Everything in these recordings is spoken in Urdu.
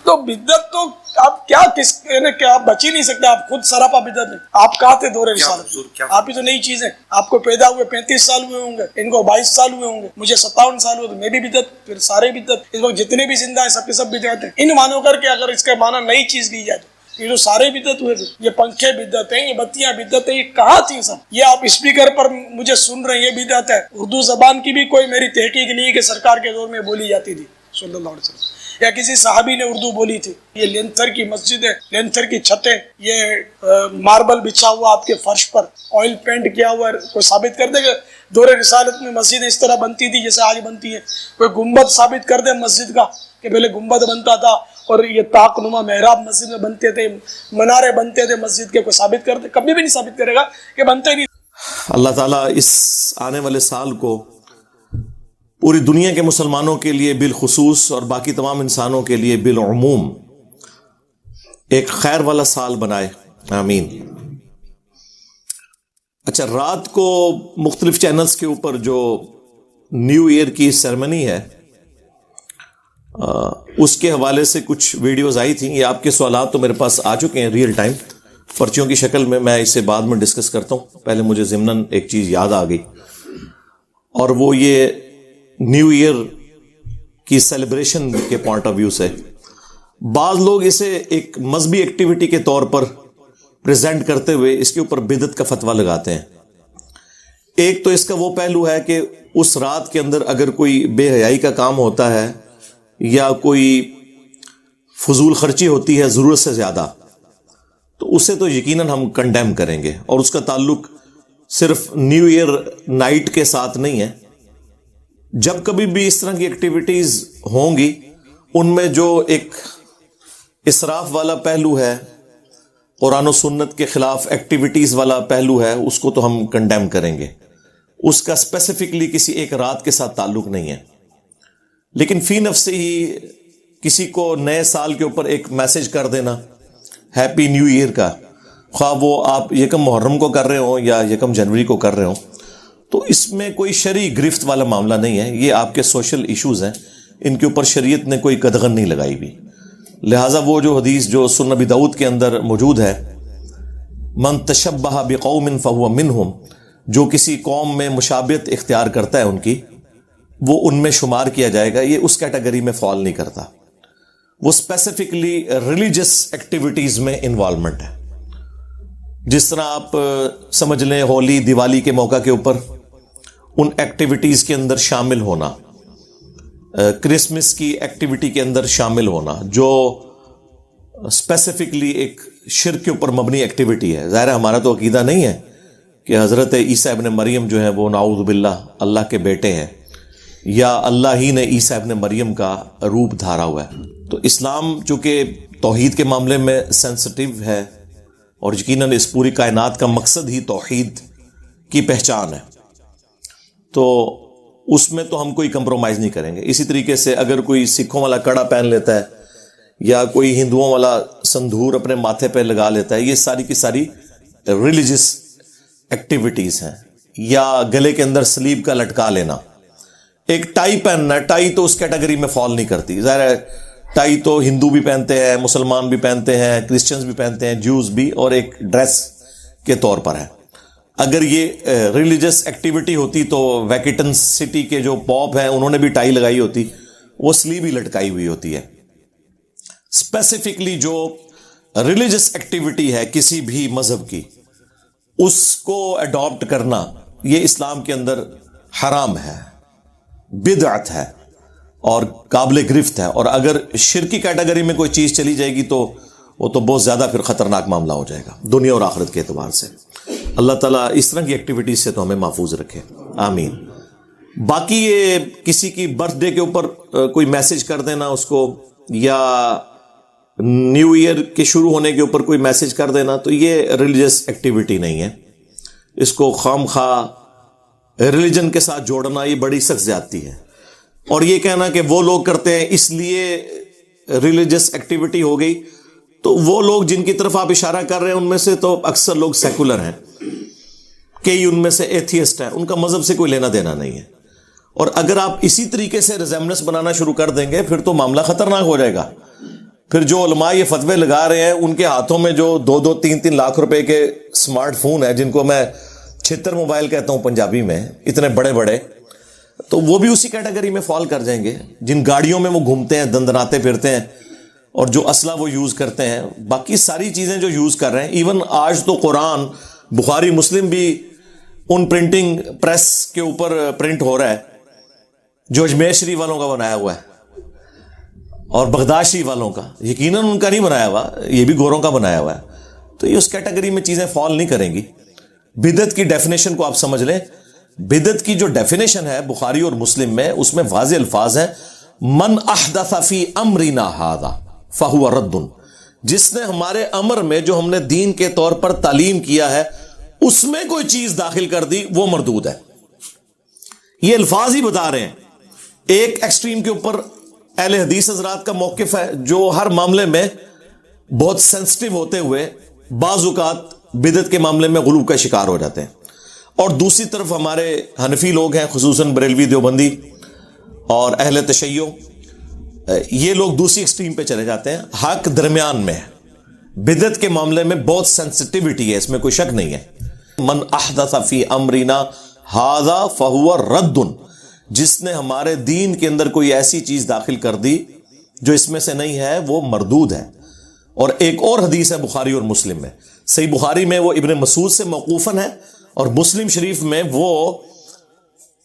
تو بدعت تو آپ کیا کس کہ آپ بچ ہی نہیں سکتے، آپ خود سراپا بدعت ہیں. آپ کہاں تھے دور رسالت؟ آپ ہی تو نئی چیز ہے. آپ کو پیدا ہوئے 35 سال ہوئے ہوں گے، ان کو 22 سال ہوئے ہوں گے، مجھے 57 سال ہوئے، تو میں بھی بدعت، پھر سارے بدعت. اس وقت جتنے بھی زندہ ہیں سب کے سب بدعت ہیں. ان مانو کر کے اگر اس کا معنی نئی چیز لی جائے تو یہ جو سارے بدعت ہوئے تھے، یہ پنکھے بدعت ہیں، یہ بتیاں بدعت ہیں، یہ کہاں تھی سب؟ یہ آپ اسپیکر پر مجھے سن رہے ہیں، یہ بدعت ہے. اردو زبان کی بھی کوئی میری تحقیق نہیں ہے کہ سرکار کے دور میں بولی جاتی تھی صلی اللہ علیہ وسلم، یا کسی صحابی نے اردو بولی تھی. یہ لینتھر کی مسجد ہے، لینتھر کی چھتیں، یہ ماربل بچھا ہوا آپ کے فرش پر، آئل پینٹ کیا ہوا ہے. کوئی ثابت کر دے کہ دور رسالت میں مسجد اس طرح بنتی تھی جیسے آج بنتی ہے؟ کوئی گنبد ثابت کر دے مسجد کا کہ پہلے گنبد بنتا تھا اور یہ طاق نما محراب مسجد میں بنتے تھے، منارے بنتے تھے مسجد کے؟ کوئی ثابت کر دے؟ کبھی بھی نہیں ثابت کرے گا کہ بنتے نہیں. اللہ تعالیٰ اس آنے والے سال کو پوری دنیا کے مسلمانوں کے لیے بالخصوص اور باقی تمام انسانوں کے لیے بالعموم ایک خیر والا سال بنائے، آمین. اچھا، رات کو مختلف چینلز کے اوپر جو نیو ایئر کی سیرمنی ہے اس کے حوالے سے کچھ ویڈیوز آئی تھیں. یہ آپ کے سوالات تو میرے پاس آ چکے ہیں ریئل ٹائم پرچیوں کی شکل میں اسے بعد میں ڈسکس کرتا ہوں. پہلے مجھے ضمناً ایک چیز یاد آ گئی، اور وہ یہ نیو ایئر کی سیلیبریشن کے پوائنٹ آف ویو سے بعض لوگ اسے ایک مذہبی ایکٹیویٹی کے طور پر پریزنٹ کرتے ہوئے اس کے اوپر بدعت کا فتویٰ لگاتے ہیں. ایک تو اس کا وہ پہلو ہے کہ اس رات کے اندر اگر کوئی بے حیائی کا کام ہوتا ہے یا کوئی فضول خرچی ہوتی ہے ضرورت سے زیادہ، تو اسے تو یقیناً ہم کنڈیم کریں گے. اور اس کا تعلق صرف نیو ایئر نائٹ کے ساتھ نہیں ہے. جب کبھی بھی اس طرح کی ایکٹیویٹیز ہوں گی ان میں جو ایک اسراف والا پہلو ہے، قرآن و سنت کے خلاف ایکٹیویٹیز والا پہلو ہے، اس کو تو ہم کنڈیم کریں گے. اس کا اسپیسیفکلی کسی ایک رات کے ساتھ تعلق نہیں ہے. لیکن فی نفس ہی کسی کو نئے سال کے اوپر ایک میسج کر دینا ہیپی نیو ایئر کا، خواہ وہ آپ یکم محرم کو کر رہے ہوں یا یکم جنوری کو کر رہے ہوں، تو اس میں کوئی شرعی گرفت والا معاملہ نہیں ہے. یہ آپ کے سوشل ایشوز ہیں، ان کے اوپر شریعت نے کوئی قدغن نہیں لگائی ہوئی. لہٰذا وہ جو حدیث جو سنن ابی داؤد کے اندر موجود ہے، من تشبہ بقوم فہو منہم، جو کسی قوم میں مشابہت اختیار کرتا ہے ان کی، وہ ان میں شمار کیا جائے گا. یہ اس کیٹیگری میں فال نہیں کرتا. وہ اسپیسیفکلی ریلیجس ایکٹیویٹیز میں انوالومنٹ ہے. جس طرح آپ سمجھ لیں ہولی دیوالی کے موقع کے اوپر ان ایکٹیویٹیز کے اندر شامل ہونا، کرسمس کی ایکٹیویٹی کے اندر شامل ہونا، جو اسپیسیفکلی ایک شرک کے اوپر مبنی ایکٹیویٹی ہے. ظاہر ہے ہمارا تو عقیدہ نہیں ہے کہ حضرت عیسیٰ ابن مریم جو ہیں وہ نعوذ باللہ اللہ کے بیٹے ہیں، یا اللہ ہی نے عیسیٰ ابن مریم کا روپ دھارا ہوا ہے. تو اسلام چونکہ توحید کے معاملے میں سینسٹیو ہے، اور یقیناً اس پوری کائنات کا مقصد ہی توحید کی پہچان ہے، تو اس میں تو ہم کوئی کمپرومائز نہیں کریں گے. اسی طریقے سے اگر کوئی سکھوں والا کڑا پہن لیتا ہے یا کوئی ہندوؤں والا سندور اپنے ماتھے پہ لگا لیتا ہے، یہ ساری کی ساری ریلیجس ایکٹیویٹیز ہیں. یا گلے کے اندر سلیب کا لٹکا لینا، ایک ٹائی پہننا، ٹائی تو اس کیٹیگری میں فال نہیں کرتی. ظاہر ہے ٹائی تو ہندو بھی پہنتے ہیں، مسلمان بھی پہنتے ہیں، کرسچنز بھی پہنتے ہیں، جوز بھی، اور ایک ڈریس کے طور پر ہے. اگر یہ ریلیجس ایکٹیویٹی ہوتی تو ویٹیکن سٹی کے جو پوپ ہیں انہوں نے بھی ٹائی لگائی ہوتی، وہ سلیو ہی لٹکائی ہوئی ہوتی ہے. اسپیسیفکلی جو ریلیجس ایکٹیویٹی ہے کسی بھی مذہب کی، اس کو اڈاپٹ کرنا یہ اسلام کے اندر حرام ہے، بدعت ہے اور قابل گرفت ہے. اور اگر شرکی کیٹیگری میں کوئی چیز چلی جائے گی تو وہ تو بہت زیادہ پھر خطرناک معاملہ ہو جائے گا دنیا اور آخرت کے اعتبار سے. اللہ تعالیٰ اس طرح کی ایکٹیویٹیز سے تو ہمیں محفوظ رکھے، آمین. باقی یہ کسی کی برتھ ڈے کے اوپر کوئی میسج کر دینا اس کو، یا نیو ایئر کے شروع ہونے کے اوپر کوئی میسج کر دینا، تو یہ ریلیجس ایکٹیویٹی نہیں ہے. اس کو خام خواہ ریلیجن کے ساتھ جوڑنا یہ بڑی سخت زیادتی ہے. اور یہ کہنا کہ وہ لوگ کرتے ہیں اس لیے ریلیجس ایکٹیویٹی ہو گئی، تو وہ لوگ جن کی طرف آپ اشارہ کر رہے ہیں ان میں سے تو اکثر لوگ سیکولر ہیں، کئی ان میں سے ایتھیسٹ ہیں، ان کا مذہب سے کوئی لینا دینا نہیں ہے. اور اگر آپ اسی طریقے سے ریزیمبلنس بنانا شروع کر دیں گے پھر تو معاملہ خطرناک ہو جائے گا. پھر جو علماء یہ فتوے لگا رہے ہیں ان کے ہاتھوں میں جو 2-2, 3-3 لاکھ روپے کے سمارٹ فون ہیں، جن کو میں 76 موبائل کہتا ہوں پنجابی میں، اتنے بڑے بڑے، تو وہ بھی اسی کیٹیگری میں فال کر جائیں گے. جن گاڑیوں میں وہ گھومتے ہیں، دندناتے پھرتے ہیں، اور جو اسلحہ وہ یوز کرتے ہیں، باقی ساری چیزیں جو یوز کر رہے ہیں. ایون آج تو قرآن، بخاری، مسلم بھی ان پرنٹنگ پریس کے اوپر پرنٹ ہو رہا ہے جو اجمیر شریف والوں کا بنایا ہوا ہے اور بغداد شریف والوں کا. یقیناً ان کا نہیں بنایا ہوا، یہ بھی گوروں کا بنایا ہوا ہے. تو یہ اس کیٹیگری میں چیزیں فال نہیں کریں گی. بدعت کی ڈیفینیشن کو آپ سمجھ لیں. بدعت کی جو ڈیفینیشن ہے بخاری اور مسلم میں، اس میں واضح الفاظ ہیں، من احدث فی امرنا ھذا فہو رد. جس نے ہمارے امر میں، جو ہم نے دین کے طور پر تعلیم کیا ہے، اس میں کوئی چیز داخل کر دی، وہ مردود ہے. یہ الفاظ ہی بتا رہے ہیں. ایک ایکسٹریم کے اوپر اہل حدیث حضرات کا موقف ہے جو ہر معاملے میں بہت سینسٹیو ہوتے ہوئے بعض اوقات بدعت کے معاملے میں غلو کا شکار ہو جاتے ہیں، اور دوسری طرف ہمارے حنفی لوگ ہیں، خصوصاً بریلوی، دیوبندی اور اہل تشیع، یہ لوگ دوسری ایکسٹریم پہ چلے جاتے ہیں. حق درمیان میں ہے. بدعت کے معاملے میں بہت سینسٹیوٹی ہے، اس میں کوئی شک نہیں ہے. من احدث فی امرنا ھذا فہو رد. جس نے ہمارے دین کے اندر کوئی ایسی چیز داخل کر دی جو اس میں سے نہیں ہے، وہ مردود ہے. اور ایک اور حدیث ہے بخاری اور مسلم میں. صحیح بخاری میں وہ ابن مسعود سے موقوفاً ہے، اور مسلم شریف میں وہ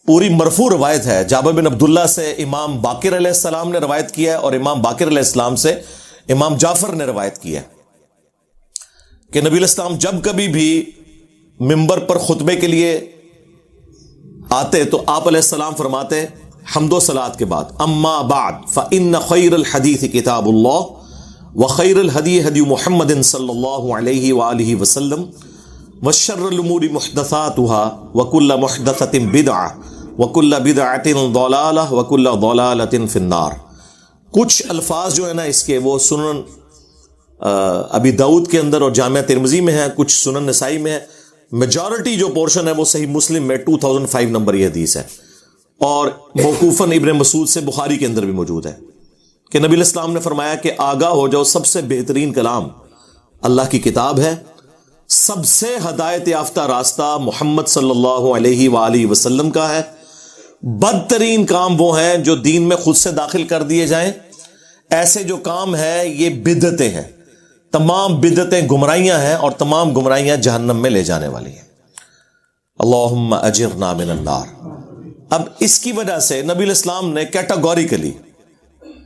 پوری مرفوع روایت ہے. جابر بن عبداللہ سے امام باقر علیہ السلام نے روایت کیا ہے، اور امام باقر علیہ السلام سے امام جعفر نے روایت کیا ہے کہ نبی علیہ السلام جب کبھی بھی منبر پر خطبے کے لیے آتے تو آپ علیہ السلام فرماتے حمد و صلات کے بعد، اما بعد فإن خیر الحدیث کتاب اللہ وخیر الہدی ہدی محمد صلی اللہ علیہ وآلہ وسلم وشر الامور محدثاتها وکل محدثۃ بدعہ وکل بدعۃ ضلالہ وکل ضلالۃ فی النار. کچھ الفاظ جو ہے نا اس کے، وہ سنن ابی داؤد کے اندر اور جامعہ ترمذی میں ہے، کچھ سنن نسائی میں ہے. میجورٹی جو پورشن ہے وہ صحیح مسلم میں 2005 نمبر یہ حدیث ہے، اور موقوفاً ابن مسعود سے بخاری کے اندر بھی موجود ہے کہ نبی علیہ السلام نے فرمایا کہ آگاہ ہو جاؤ، سب سے بہترین کلام اللہ کی کتاب ہے، سب سے ہدایت یافتہ راستہ محمد صلی اللہ علیہ وآلہ وسلم کا ہے. بدترین کام وہ ہیں جو دین میں خود سے داخل کر دیے جائیں. ایسے جو کام ہے یہ بدعتیں ہیں. تمام بدعتیں گمراہیاں ہیں، اور تمام گمراہیاں جہنم میں لے جانے والی ہیں. اللہم اجرنا من النار. اب اس کی وجہ سے نبی علیہ السلام نے کیٹاگوریکلی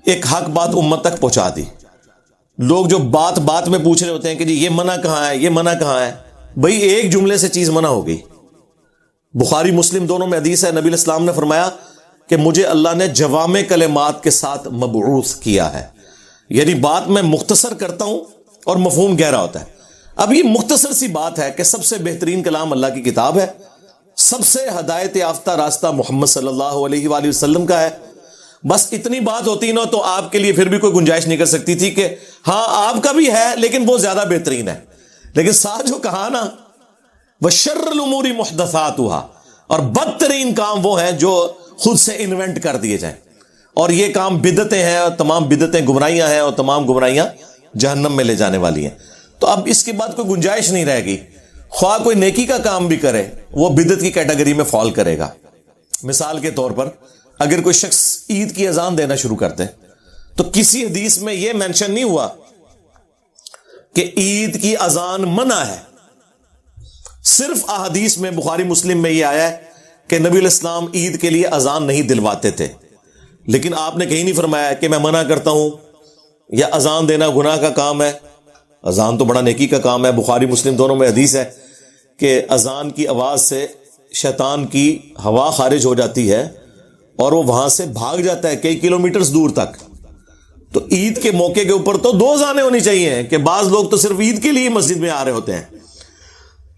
ایک حق بات امت تک پہنچا دی. لوگ جو بات بات میں پوچھ رہے ہوتے ہیں کہ جی یہ منع کہاں ہے، یہ منع کہاں ہے، بھئی ایک جملے سے چیز منع ہو گئی. بخاری مسلم دونوں میں حدیث ہے، نبی علیہ السلام نے فرمایا کہ مجھے اللہ نے جوامع کلمات کے ساتھ مبعوث کیا ہے. یعنی بات میں مختصر کرتا ہوں اور مفہوم گہرا ہوتا ہے. اب یہ مختصر سی بات ہے کہ سب سے بہترین کلام اللہ کی کتاب ہے، سب سے ہدایت یافتہ راستہ محمد صلی اللہ علیہ وآلہ وسلم کا ہے. بس اتنی بات ہوتی نا تو آپ کے لیے پھر بھی کوئی گنجائش نہیں کر سکتی تھی کہ ہاں آپ کا بھی ہے لیکن وہ زیادہ بہترین ہے. لیکن ساتھ جو کہا نا وَشَرَّ الْأُمُورِ مُحْدَثَاتُهَا، اور بدترین کام وہ ہیں جو خود سے انوینٹ کر دیے جائیں، اور یہ کام بدعتیں ہیں، اور تمام بدعتیں گمراہیاں ہیں، اور تمام گمراہیاں جہنم میں لے جانے والی ہیں. تو اب اس کے بعد کوئی گنجائش نہیں رہے گی. خواہ کوئی نیکی کا کام بھی کرے وہ بدعت کی کیٹیگری میں فال کرے گا. مثال کے طور پر اگر کوئی شخص عید کی اذان دینا شروع کرتے تو کسی حدیث میں یہ مینشن نہیں ہوا کہ عید کی اذان منع ہے. صرف احادیث میں بخاری مسلم میں یہ آیا ہے کہ نبی علیہ السلام عید کے لیے اذان نہیں دلواتے تھے. لیکن آپ نے کہیں نہیں فرمایا کہ میں منع کرتا ہوں یا اذان دینا گناہ کا کام ہے. اذان تو بڑا نیکی کا کام ہے. بخاری مسلم دونوں میں حدیث ہے کہ اذان کی آواز سے شیطان کی ہوا خارج ہو جاتی ہے اور وہ وہاں سے بھاگ جاتا ہے کئی کلومیٹرز دور تک. تو عید کے موقع کے اوپر تو 2 اذانیں ہونی چاہیے کہ بعض لوگ تو صرف عید کے لیے مسجد میں آ رہے ہوتے ہیں،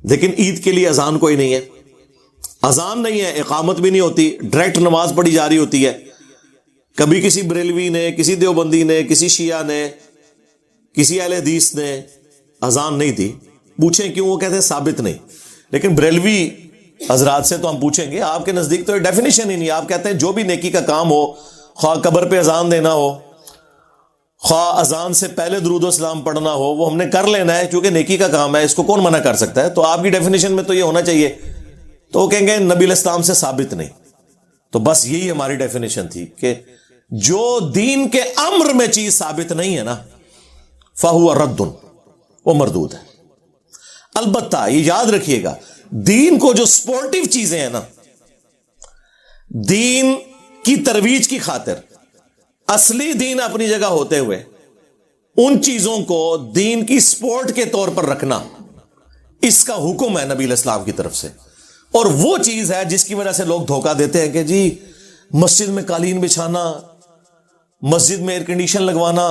لیکن عید کے لیے اذان کوئی نہیں ہے. اذان نہیں ہے، اقامت بھی نہیں ہوتی، ڈائریکٹ نماز پڑھی جا رہی ہوتی ہے. کبھی کسی بریلوی نے، کسی دیوبندی نے، کسی شیعہ نے، کسی اہل حدیث نے اذان نہیں تھی. پوچھیں کیوں؟ وہ کہتے ہیں ثابت نہیں. لیکن بریلوی حضرات سے تو ہم پوچھیں گے، آپ کے نزدیک تو یہ ڈیفینیشن ہی نہیں. آپ کہتے ہیں جو بھی نیکی کا کام ہو، خواہ قبر پہ اذان دینا ہو، خواہ اذان سے پہلے درود و سلام پڑھنا ہو، وہ ہم نے کر لینا ہے کیونکہ نیکی کا کام ہے، اس کو کون منع کر سکتا ہے؟ تو آپ کی ڈیفینیشن میں تو یہ ہونا چاہیے، تو وہ کہیں گے نبی علیہ السلام سے ثابت نہیں۔ تو بس یہی ہماری ڈیفینیشن تھی کہ جو دین کے امر میں چیز ثابت نہیں ہے نا فَهُوَ رَدٌ، وہ مردود ہے۔ البتہ یہ یاد رکھیے گا، دین کو جو سپورٹیو چیزیں ہیں نا، دین کی ترویج کی خاطر اصلی دین اپنی جگہ ہوتے ہوئے ان چیزوں کو دین کی سپورٹ کے طور پر رکھنا، اس کا حکم ہے نبی علیہ السلام کی طرف سے۔ اور وہ چیز ہے جس کی وجہ سے لوگ دھوکہ دیتے ہیں کہ جی مسجد میں قالین بچھانا، مسجد میں ایئر کنڈیشن لگوانا،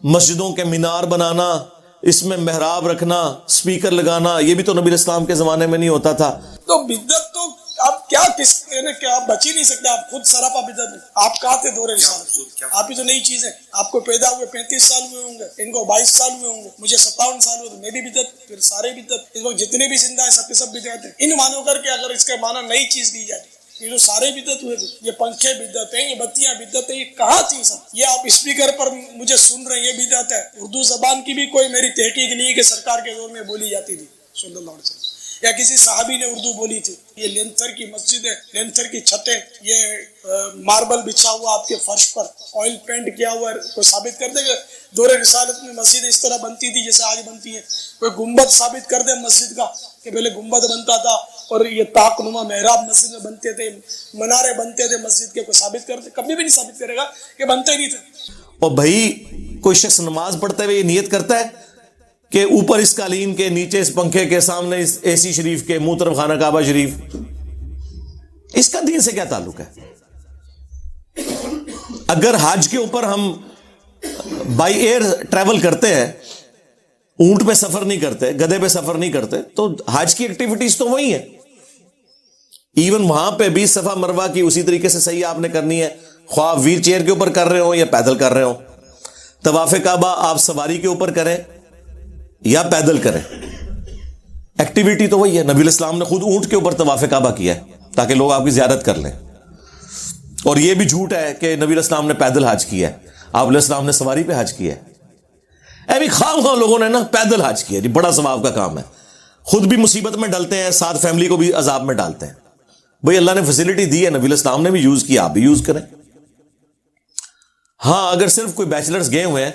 مسجدوں کے مینار بنانا، اس میں محراب رکھنا، سپیکر لگانا، یہ بھی تو نبی علیہ السلام کے زمانے میں نہیں ہوتا تھا۔ تو بدعت تو آپ کیا آپ بچ ہی نہیں سکتے، آپ خود سراپا بدعت ہیں۔ آپ کہاں تھے دور رسالت؟ آپ ہی تو نئی چیز ہے۔ آپ کو پیدا ہوئے 35 سال ہوئے ہوں گے، ان کو 22 سال ہوئے ہوں گے، مجھے 57 سال ہوئے، تو میں بھی بدعت، پھر سارے بدعت، اس وقت جتنے بھی زندہ ہیں سب کے سب بدعت ہیں۔ ان مانو کر کے اگر اس کا معنی نئی چیز دی جائے، یہ جو سارے بدعت ہوئے، یہ پنکھے بدعت ہیں، یہ بتیاں بدعت ہیں، یہ کہاں تھی سب؟ یہ آپ اسپیکر پر مجھے سن رہے ہیں، یہ بدعت ہے۔ اردو زبان کی بھی کوئی میری تحقیق نہیں ہے کہ سرکار کے دور میں بولی جاتی تھی صلی اللہ علیہ وسلم، یا کسی صحابی نے اردو بولی تھی۔ یہ لینتھر کی مسجد ہے، لینتھر کی چھتیں، یہ ماربل بچھا ہوا آپ کے فرش پر، آئل پینٹ کیا ہوا ہے، کوئی ثابت کر دے کہ دور رسالت میں مسجد اس طرح بنتی تھی جیسے آج بنتی ہے؟ کوئی گنبد ثابت کر دے مسجد کا کہ پہلے گنبد بنتا تھا اور یہ طاق نما محراب مسجد میں بنتے تھے، منارے بنتے تھے مسجد کے، کوئی ثابت کر دے؟ کبھی بھی نہیں ثابت کرے گا کہ بنتے نہیں تھے۔ اور بھائی کوئی شخص نماز پڑھتے ہوئے یہ نیت کرتا ہے کہ اوپر اس قالین کے، نیچے اس پنکھے کے، سامنے اس اے سی شریف کے، منہ طرف خانہ کعبہ شریف، اس کا دین سے کیا تعلق ہے؟ اگر حج کے اوپر ہم بائی ایئر ٹریول کرتے ہیں، اونٹ پہ سفر نہیں کرتے، گدھے پہ سفر نہیں کرتے، تو حج کی ایکٹیویٹیز تو وہی ہیں۔ ایون وہاں پہ بھی صفا مروہ کی اسی طریقے سے صحیح آپ نے کرنی ہے، خواہ ویل چیئر کے اوپر کر رہے ہو یا پیدل کر رہے ہو۔ طواف کعبہ آپ سواری کے اوپر کریں یا پیدل کریں، ایکٹیویٹی تو وہی ہے۔ نبی علیہ السلام نے خود اونٹ کے اوپر طواف کعبہ کیا ہے تاکہ لوگ آپ کی زیارت کر لیں۔ اور یہ بھی جھوٹ ہے کہ نبی علیہ السلام نے پیدل حج کیا ہے، آپ علیہ السلام نے سواری پہ حج کیا ہے۔ بھی خام لوگوں نے نا پیدل حج کیا جی، بڑا ثواب کا کام ہے، خود بھی مصیبت میں ڈالتے ہیں، ساتھ فیملی کو بھی عذاب میں ڈالتے ہیں۔ بھئی اللہ نے فیسلٹی دی ہے، نبی علیہ السلام نے بھی یوز کیا، آپ بھی یوز کریں۔ ہاں اگر صرف کوئی بیچلرز گئے ہوئے ہیں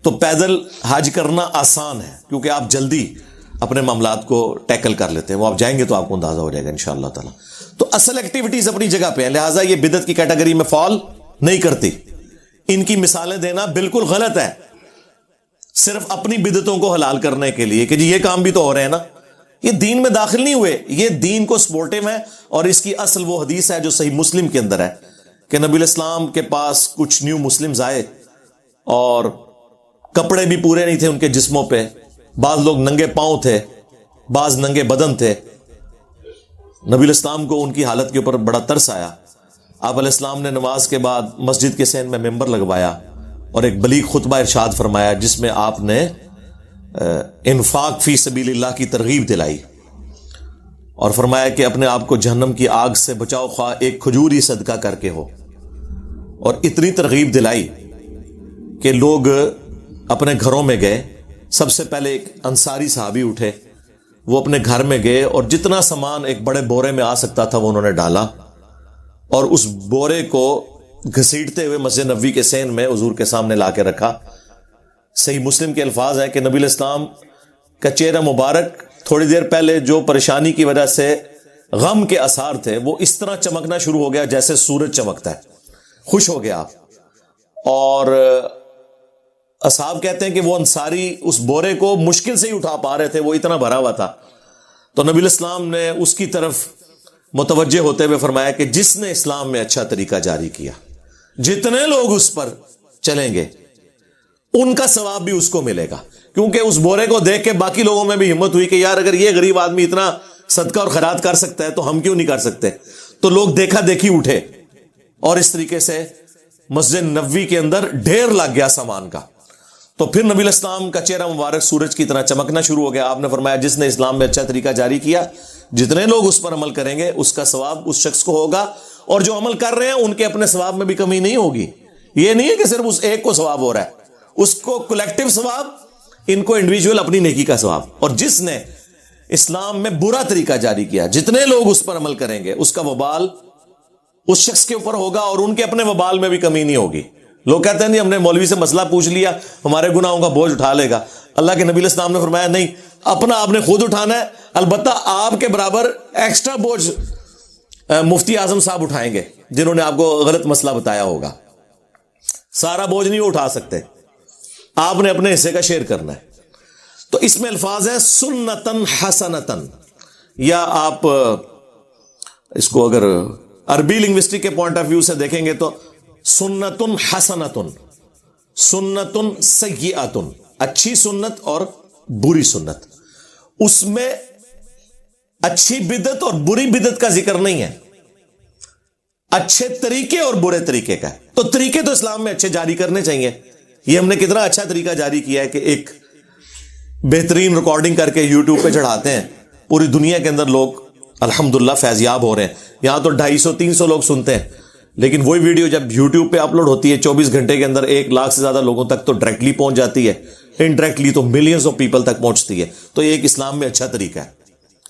تو پیدل حج کرنا آسان ہے کیونکہ آپ جلدی اپنے معاملات کو ٹیکل کر لیتے ہیں، وہ آپ جائیں گے تو آپ کو اندازہ ہو جائے گا انشاءاللہ تعالی۔ تو اصل ایکٹیویٹیز اپنی جگہ پہ ہیں، لہٰذا یہ بدعت کی کیٹیگری میں فال نہیں کرتی۔ ان کی مثالیں دینا بالکل غلط ہے صرف اپنی بدعتوں کو حلال کرنے کے لیے کہ جی یہ کام بھی تو ہو رہے ہیں نا، یہ دین میں داخل نہیں ہوئے، یہ دین کو سپورٹیو ہے۔ اور اس کی اصل وہ حدیث ہے جو صحیح مسلم کے اندر ہے کہ نبی علیہ السلام کے پاس کچھ نیو مسلمز آئے اور کپڑے بھی پورے نہیں تھے ان کے جسموں پہ، بعض لوگ ننگے پاؤں تھے، بعض ننگے بدن تھے۔ نبی علیہ السلام کو ان کی حالت کے اوپر بڑا ترس آیا، آپ علیہ السلام نے نماز کے بعد مسجد کے صحن میں ممبر لگوایا اور ایک بلیغ خطبہ ارشاد فرمایا جس میں آپ نے انفاق فی سبیل اللہ کی ترغیب دلائی اور فرمایا کہ اپنے آپ کو جہنم کی آگ سے بچاؤ، خواہ ایک کھجور ہی صدقہ کر کے ہو۔ اور اتنی ترغیب دلائی کہ لوگ اپنے گھروں میں گئے۔ سب سے پہلے ایک انصاری صحابی اٹھے، وہ اپنے گھر میں گئے اور جتنا سامان ایک بڑے بورے میں آ سکتا تھا وہ انہوں نے ڈالا اور اس بورے کو گھسیٹتے ہوئے مسجد نبوی کے صحن میں حضور کے سامنے لا کے رکھا۔ صحیح مسلم کے الفاظ ہیں کہ نبی علیہ السلام کا چہرہ مبارک تھوڑی دیر پہلے جو پریشانی کی وجہ سے غم کے آثار تھے وہ اس طرح چمکنا شروع ہو گیا جیسے سورج چمکتا ہے، خوش ہو گیا آپ۔ اور اصحاب کہتے ہیں کہ وہ انصاری اس بورے کو مشکل سے ہی اٹھا پا رہے تھے، وہ اتنا بھرا ہوا تھا۔ تو نبی علیہ السلام نے اس کی طرف متوجہ ہوتے ہوئے فرمایا کہ جس نے اسلام میں اچھا طریقہ جاری کیا، جتنے لوگ اس پر چلیں گے ان کا ثواب بھی اس کو ملے گا۔ کیونکہ اس بورے کو دیکھ کے باقی لوگوں میں بھی ہمت ہوئی کہ یار اگر یہ غریب آدمی اتنا صدقہ اور خیرات کر سکتا ہے تو ہم کیوں نہیں کر سکتے؟ تو لوگ دیکھا دیکھی اٹھے اور اس طریقے سے مسجد نبوی کے اندر ڈھیر لگ گیا سامان کا۔ تو پھر نبی علیہ السلام کا چہرہ مبارک سورج کی طرح چمکنا شروع ہو گیا۔ آپ نے فرمایا جس نے اسلام میں اچھا طریقہ جاری کیا، جتنے لوگ اس پر عمل کریں گے اس کا ثواب اس شخص کو ہوگا، اور جو عمل کر رہے ہیں ان کے اپنے ثواب میں بھی کمی نہیں ہوگی، یہ نہیں ہے کہ صرف اس ایک کو ثواب ہو رہا ہے, اس کو کلیکٹیو ثواب, ان کو انڈیویجول اپنی نیکی کا ثواب. اور جس نے اسلام میں برا طریقہ جاری کیا, جتنے لوگ اس پر عمل کریں گے اس کا وبال اس شخص کے اوپر ہوگا, اور ان کے اپنے وبال میں بھی کمی نہیں ہوگی. لوگ کہتے ہیں نہیں ہم نے مولوی سے مسئلہ پوچھ لیا, ہمارے گناہوں کا بوجھ اٹھا لے گا. اللہ کے نبی علیہ السلام نے فرمایا نہیں, اپنا آپ نے خود اٹھانا ہے, البتہ آپ کے برابر ایکسٹرا بوجھ مفتی اعظم صاحب اٹھائیں گے جنہوں نے آپ کو غلط مسئلہ بتایا ہوگا. سارا بوجھ نہیں اٹھا سکتے, آپ نے اپنے حصے کا شیئر کرنا ہے. تو اس میں الفاظ ہیں سنتن حسنتن, یا آپ اس کو اگر عربی لنگوسٹک کے پوائنٹ آف ویو سے دیکھیں گے تو سنتن حسنتن, سنتن سیئتن, اچھی سنت اور بری سنت. اس میں اچھی بدعت اور بری بدعت کا ذکر نہیں ہے, اچھے طریقے اور برے طریقے کا. تو طریقے تو اسلام میں اچھے جاری کرنے چاہیے. یہ ہم نے کتنا اچھا طریقہ جاری کیا ہے کہ ایک بہترین ریکارڈنگ کر کے یوٹیوب پہ چڑھاتے ہیں, پوری دنیا کے اندر لوگ الحمدللہ فیضیاب ہو رہے ہیں. یہاں تو 250-300 لوگ سنتے ہیں, لیکن وہی ویڈیو جب یوٹیوب پہ اپلوڈ ہوتی ہے 24 گھنٹے کے اندر 1 لاکھ سے زیادہ لوگوں تک تو ڈائریکٹلی پہنچ جاتی ہے, انڈائریکٹلی تو ملینز آف پیپل تک پہنچتی ہے. تو یہ ایک اسلام میں اچھا طریقہ ہے.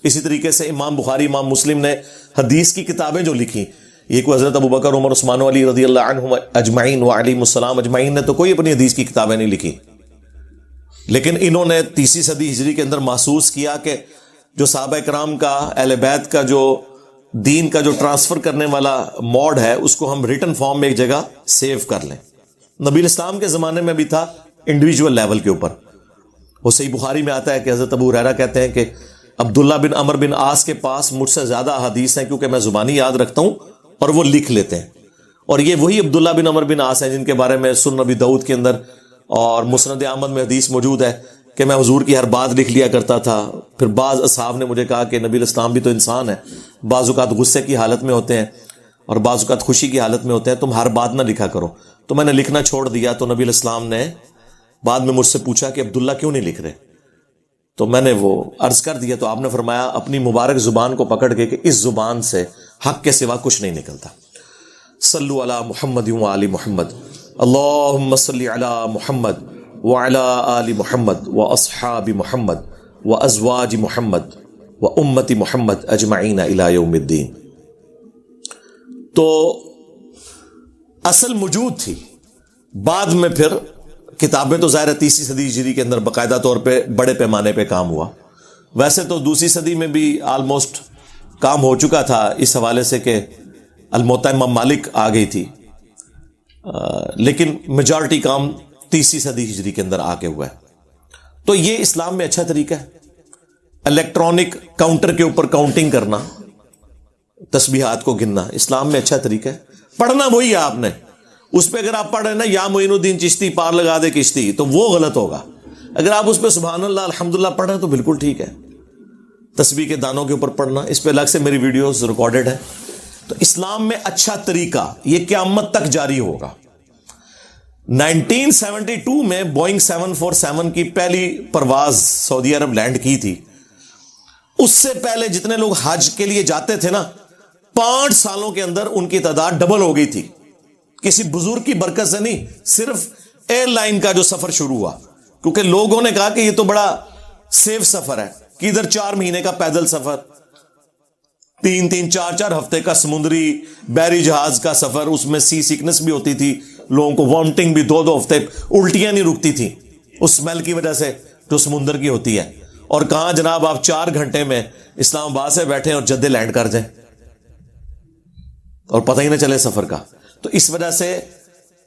اسی طریقے سے امام بخاری, امام مسلم نے حدیث کی کتابیں جو لکھی, یہ کوئی حضرت ابوبکر, عمر, عثمان و علی رضی اللہ عنہم اجمعین وعلیہم السلام اجمعین نے تو کوئی اپنی حدیث کی کتابیں نہیں لکھی, لیکن انہوں نے 30 صدی ہجری کے اندر محسوس کیا کہ جو صحابہ کرام کا, اہل بیت کا جو دین کا جو ٹرانسفر کرنے والا موڈ ہے, اس کو ہم ریٹن فارم میں ایک جگہ سیو کر لیں. نبی اسلام کے زمانے میں بھی تھا انڈیویجول لیول کے اوپر. وہ صحیح بخاری میں آتا ہے کہ حضرت ابو ہریرہ کہتے ہیں کہ عبداللہ بن عمر بن عاص کے پاس مجھ سے زیادہ احادیث ہیں کیونکہ میں زبانی یاد رکھتا ہوں, اور وہ لکھ لیتے ہیں. اور یہ وہی عبداللہ بن عمر بن عاص ہیں جن کے بارے میں سنن نبی داؤد کے اندر اور مسند احمد میں حدیث موجود ہے کہ میں حضور کی ہر بات لکھ لیا کرتا تھا. پھر بعض اصحاب نے مجھے کہا کہ نبی الاسلام بھی تو انسان ہے, بعض اوقات غصے کی حالت میں ہوتے ہیں اور بعض اوقات خوشی کی حالت میں ہوتے ہیں, تم ہر بات نہ لکھا کرو. تو میں نے لکھنا چھوڑ دیا. تو نبی الاسلام نے بعد میں مجھ سے پوچھا کہ عبداللہ کیوں نہیں لکھ رہے, تو میں نے وہ عرض کر دیا. تو آپ نے فرمایا اپنی مبارک زبان کو پکڑ کے کہ اس زبان سے حق کے سوا کچھ نہیں نکلتا. صلو علی محمد و آل محمد, اللہم صلی علی محمد وعلی آل محمد واصحاب محمد وازواج محمد وامت محمد اجمعین الی یوم الدین. تو اصل موجود تھی, بعد میں پھر کتابیں تو ظاہر 30 صدی ہجری کے اندر باقاعدہ طور پہ بڑے پیمانے پہ کام ہوا. ویسے تو دوسری صدی میں بھی آلموسٹ کام ہو چکا تھا اس حوالے سے کہ الموطا امام مالک آ گئی تھی, لیکن میجارٹی کام 30 صدی ہجری کے اندر آ کے ہوا ہے. تو یہ اسلام میں اچھا طریقہ ہے. الیکٹرانک کاؤنٹر کے اوپر کاؤنٹنگ کرنا, تسبیحات کو گننا, اسلام میں اچھا طریقہ ہے. پڑھنا وہی ہے آپ نے, اس پہ اگر آپ پڑھ رہے ہیں نا یا معین الدین چشتی پار لگا دے کشتی, تو وہ غلط ہوگا. اگر آپ اس پہ سبحان اللہ الحمدللہ پڑھ رہے ہیں تو بالکل ٹھیک ہے. تسبیح کے دانوں کے اوپر پڑھنا, اس پہ الگ سے میری ویڈیوز ریکارڈڈ ہیں. تو اسلام میں اچھا طریقہ یہ قیامت تک جاری ہوگا. 1972 میں بوئنگ 747 کی پہلی پرواز سعودی عرب لینڈ کی تھی. اس سے پہلے جتنے لوگ حج کے لیے جاتے تھے نا, 5 سالوں کے اندر ان کی تعداد ڈبل ہو گئی تھی. کسی بزرگ کی برکت سے نہیں, صرف ایئر لائن کا جو سفر شروع ہوا, کیونکہ لوگوں نے کہا کہ یہ تو بڑا سیف سفر ہے, کہ ادھر 4 مہینے کا پیدل سفر, 3-3 4-4 ہفتے کا سمندری بحری جہاز کا سفر, اس میں سی سیکنس بھی ہوتی تھی, لوگوں کو وامٹنگ بھی 2-2 ہفتے, الٹیاں نہیں رکتی تھی اس اسمیل کی وجہ سے جو سمندر کی ہوتی ہے. اور کہاں جناب آپ 4 گھنٹے میں اسلام آباد سے بیٹھیں اور جدے لینڈ کر جائیں اور پتہ ہی نہ چلے سفر کا. تو اس وجہ سے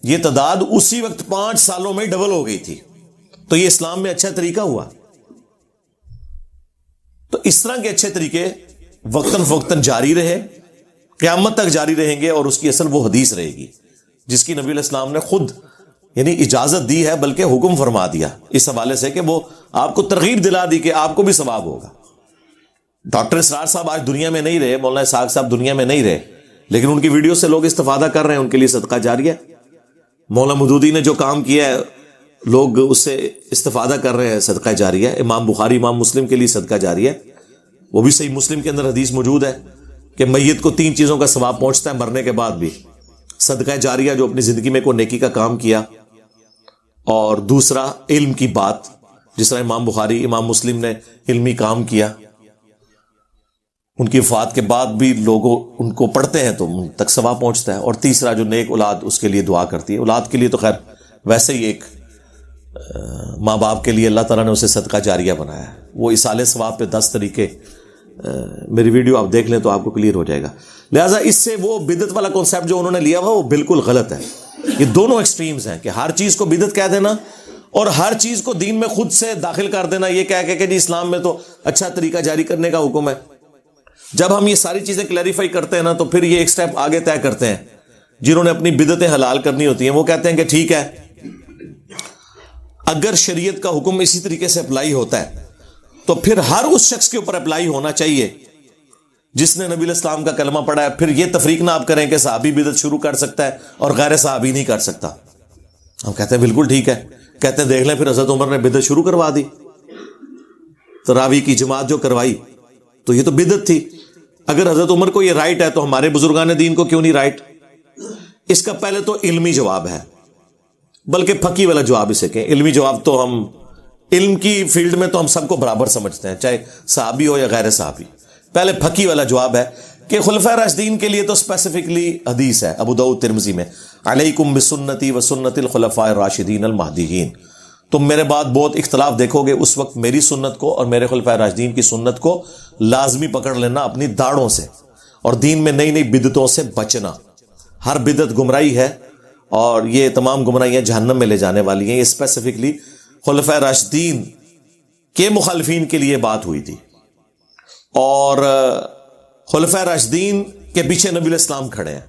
یہ تعداد اسی وقت 5 سالوں میں ڈبل ہو گئی تھی. تو یہ اسلام میں اچھا طریقہ ہوا. تو اس طرح کے اچھے طریقے وقتاً فوقتاً جاری رہے, قیامت تک جاری رہیں گے, اور اس کی اصل وہ حدیث رہے گی جس کی نبی علیہ السلام نے خود یعنی اجازت دی ہے, بلکہ حکم فرما دیا اس حوالے سے کہ وہ آپ کو ترغیب دلا دی کہ آپ کو بھی ثواب ہوگا. ڈاکٹر اسرار صاحب آج دنیا میں نہیں رہے, مولانا اسحاق صاحب دنیا میں نہیں رہے, لیکن ان کی ویڈیو سے لوگ استفادہ کر رہے ہیں, ان کے لیے صدقہ جاریہ ہے. مولانا مودودی نے جو کام کیا ہے لوگ اس سے استفادہ کر رہے ہیں, صدقہ جاریہ ہے. امام بخاری امام مسلم کے لیے صدقہ جاریہ ہے. وہ بھی صحیح مسلم کے اندر حدیث موجود ہے کہ میت کو 3 چیزوں کا ثواب پہنچتا ہے مرنے کے بعد بھی. صدقہ جاریہ جو اپنی زندگی میں کوئی نیکی کا کام کیا، اور دوسرا علم کی بات، جس طرح امام بخاری، امام مسلم نے علمی کام کیا، ان کی وفات کے بعد بھی لوگ ان کو پڑھتے ہیں تو ان تک ثواب پہنچتا ہے، اور تیسرا جو نیک اولاد اس کے لیے دعا کرتی ہے۔ اولاد کے لیے تو خیر ویسے ہی ایک ماں باپ کے لیے اللہ تعالیٰ نے اسے صدقہ جاریہ بنایا ہے، وہ ایصال ثواب پہ 10 طریقے، میری ویڈیو آپ دیکھ لیں تو آپ کو کلیئر ہو جائے گا۔ لہٰذا اس سے وہ بدعت والا کانسیپٹ جو انہوں نے لیا ہوا وہ بالکل غلط ہے۔ یہ دونوں ایکسٹریمز ہیں کہ ہر چیز کو بدعت کہہ دینا اور ہر چیز کو دین میں خود سے داخل کر دینا، یہ کہہ کہ جی اسلام میں تو اچھا طریقہ جاری کرنے کا حکم ہے۔ جب ہم یہ ساری چیزیں کلیریفائی کرتے ہیں نا تو پھر یہ ایک سٹیپ آگے طے کرتے ہیں۔ جنہوں نے اپنی بدعتیں حلال کرنی ہوتی ہیں وہ کہتے ہیں کہ ٹھیک ہے، اگر شریعت کا حکم اسی طریقے سے اپلائی ہوتا ہے تو پھر ہر اس شخص کے اوپر اپلائی ہونا چاہیے جس نے نبی الاسلام کا کلمہ پڑھا ہے۔ پھر یہ تفریق نہ آپ کریں کہ صحابی بدعت شروع کر سکتا ہے اور غیر صحابی نہیں کر سکتا۔ ہم کہتے ہیں بالکل ٹھیک ہے، کہتے ہیں دیکھ لیں پھر حضرت عمر نے بدعت شروع کروا دی، تراویح کی جماعت جو کروائی تو یہ تو بدعت تھی۔ اگر حضرت عمر کو یہ رائٹ ہے تو ہمارے بزرگان دین کو کیوں نہیں رائٹ؟ اس کا پہلے تو علمی جواب ہے، بلکہ پھکی والا جواب اسے کہیں۔ علمی جواب تو ہم علم کی فیلڈ میں تو ہم سب کو برابر سمجھتے ہیں، چاہے صحابی ہو یا غیر صحابی۔ پہلے پھکی والا جواب ہے کہ خلفائے راشدین کے لیے تو اسپیسیفکلی حدیث ہے ابو داؤد ترمذی میں، علیکم بسنتی و سنت الخلفاء الراشدین المہدیین، تم میرے بعد بہت اختلاف دیکھو گے، اس وقت میری سنت کو اور میرے خلفائے راشدین کی سنت کو لازمی پکڑ لینا اپنی داڑھوں سے، اور دین میں نئی نئی بدعتوں سے بچنا۔ ہر بدعت گمراہی ہے اور یہ تمام گمراہیاں جہنم میں لے جانے والی ہیں۔ یہ اسپیسیفکلی خلفائے راشدین کے مخالفین کے لیے بات ہوئی تھی، اور خلفائے راشدین کے پیچھے نبی علیہ السلام کھڑے ہیں،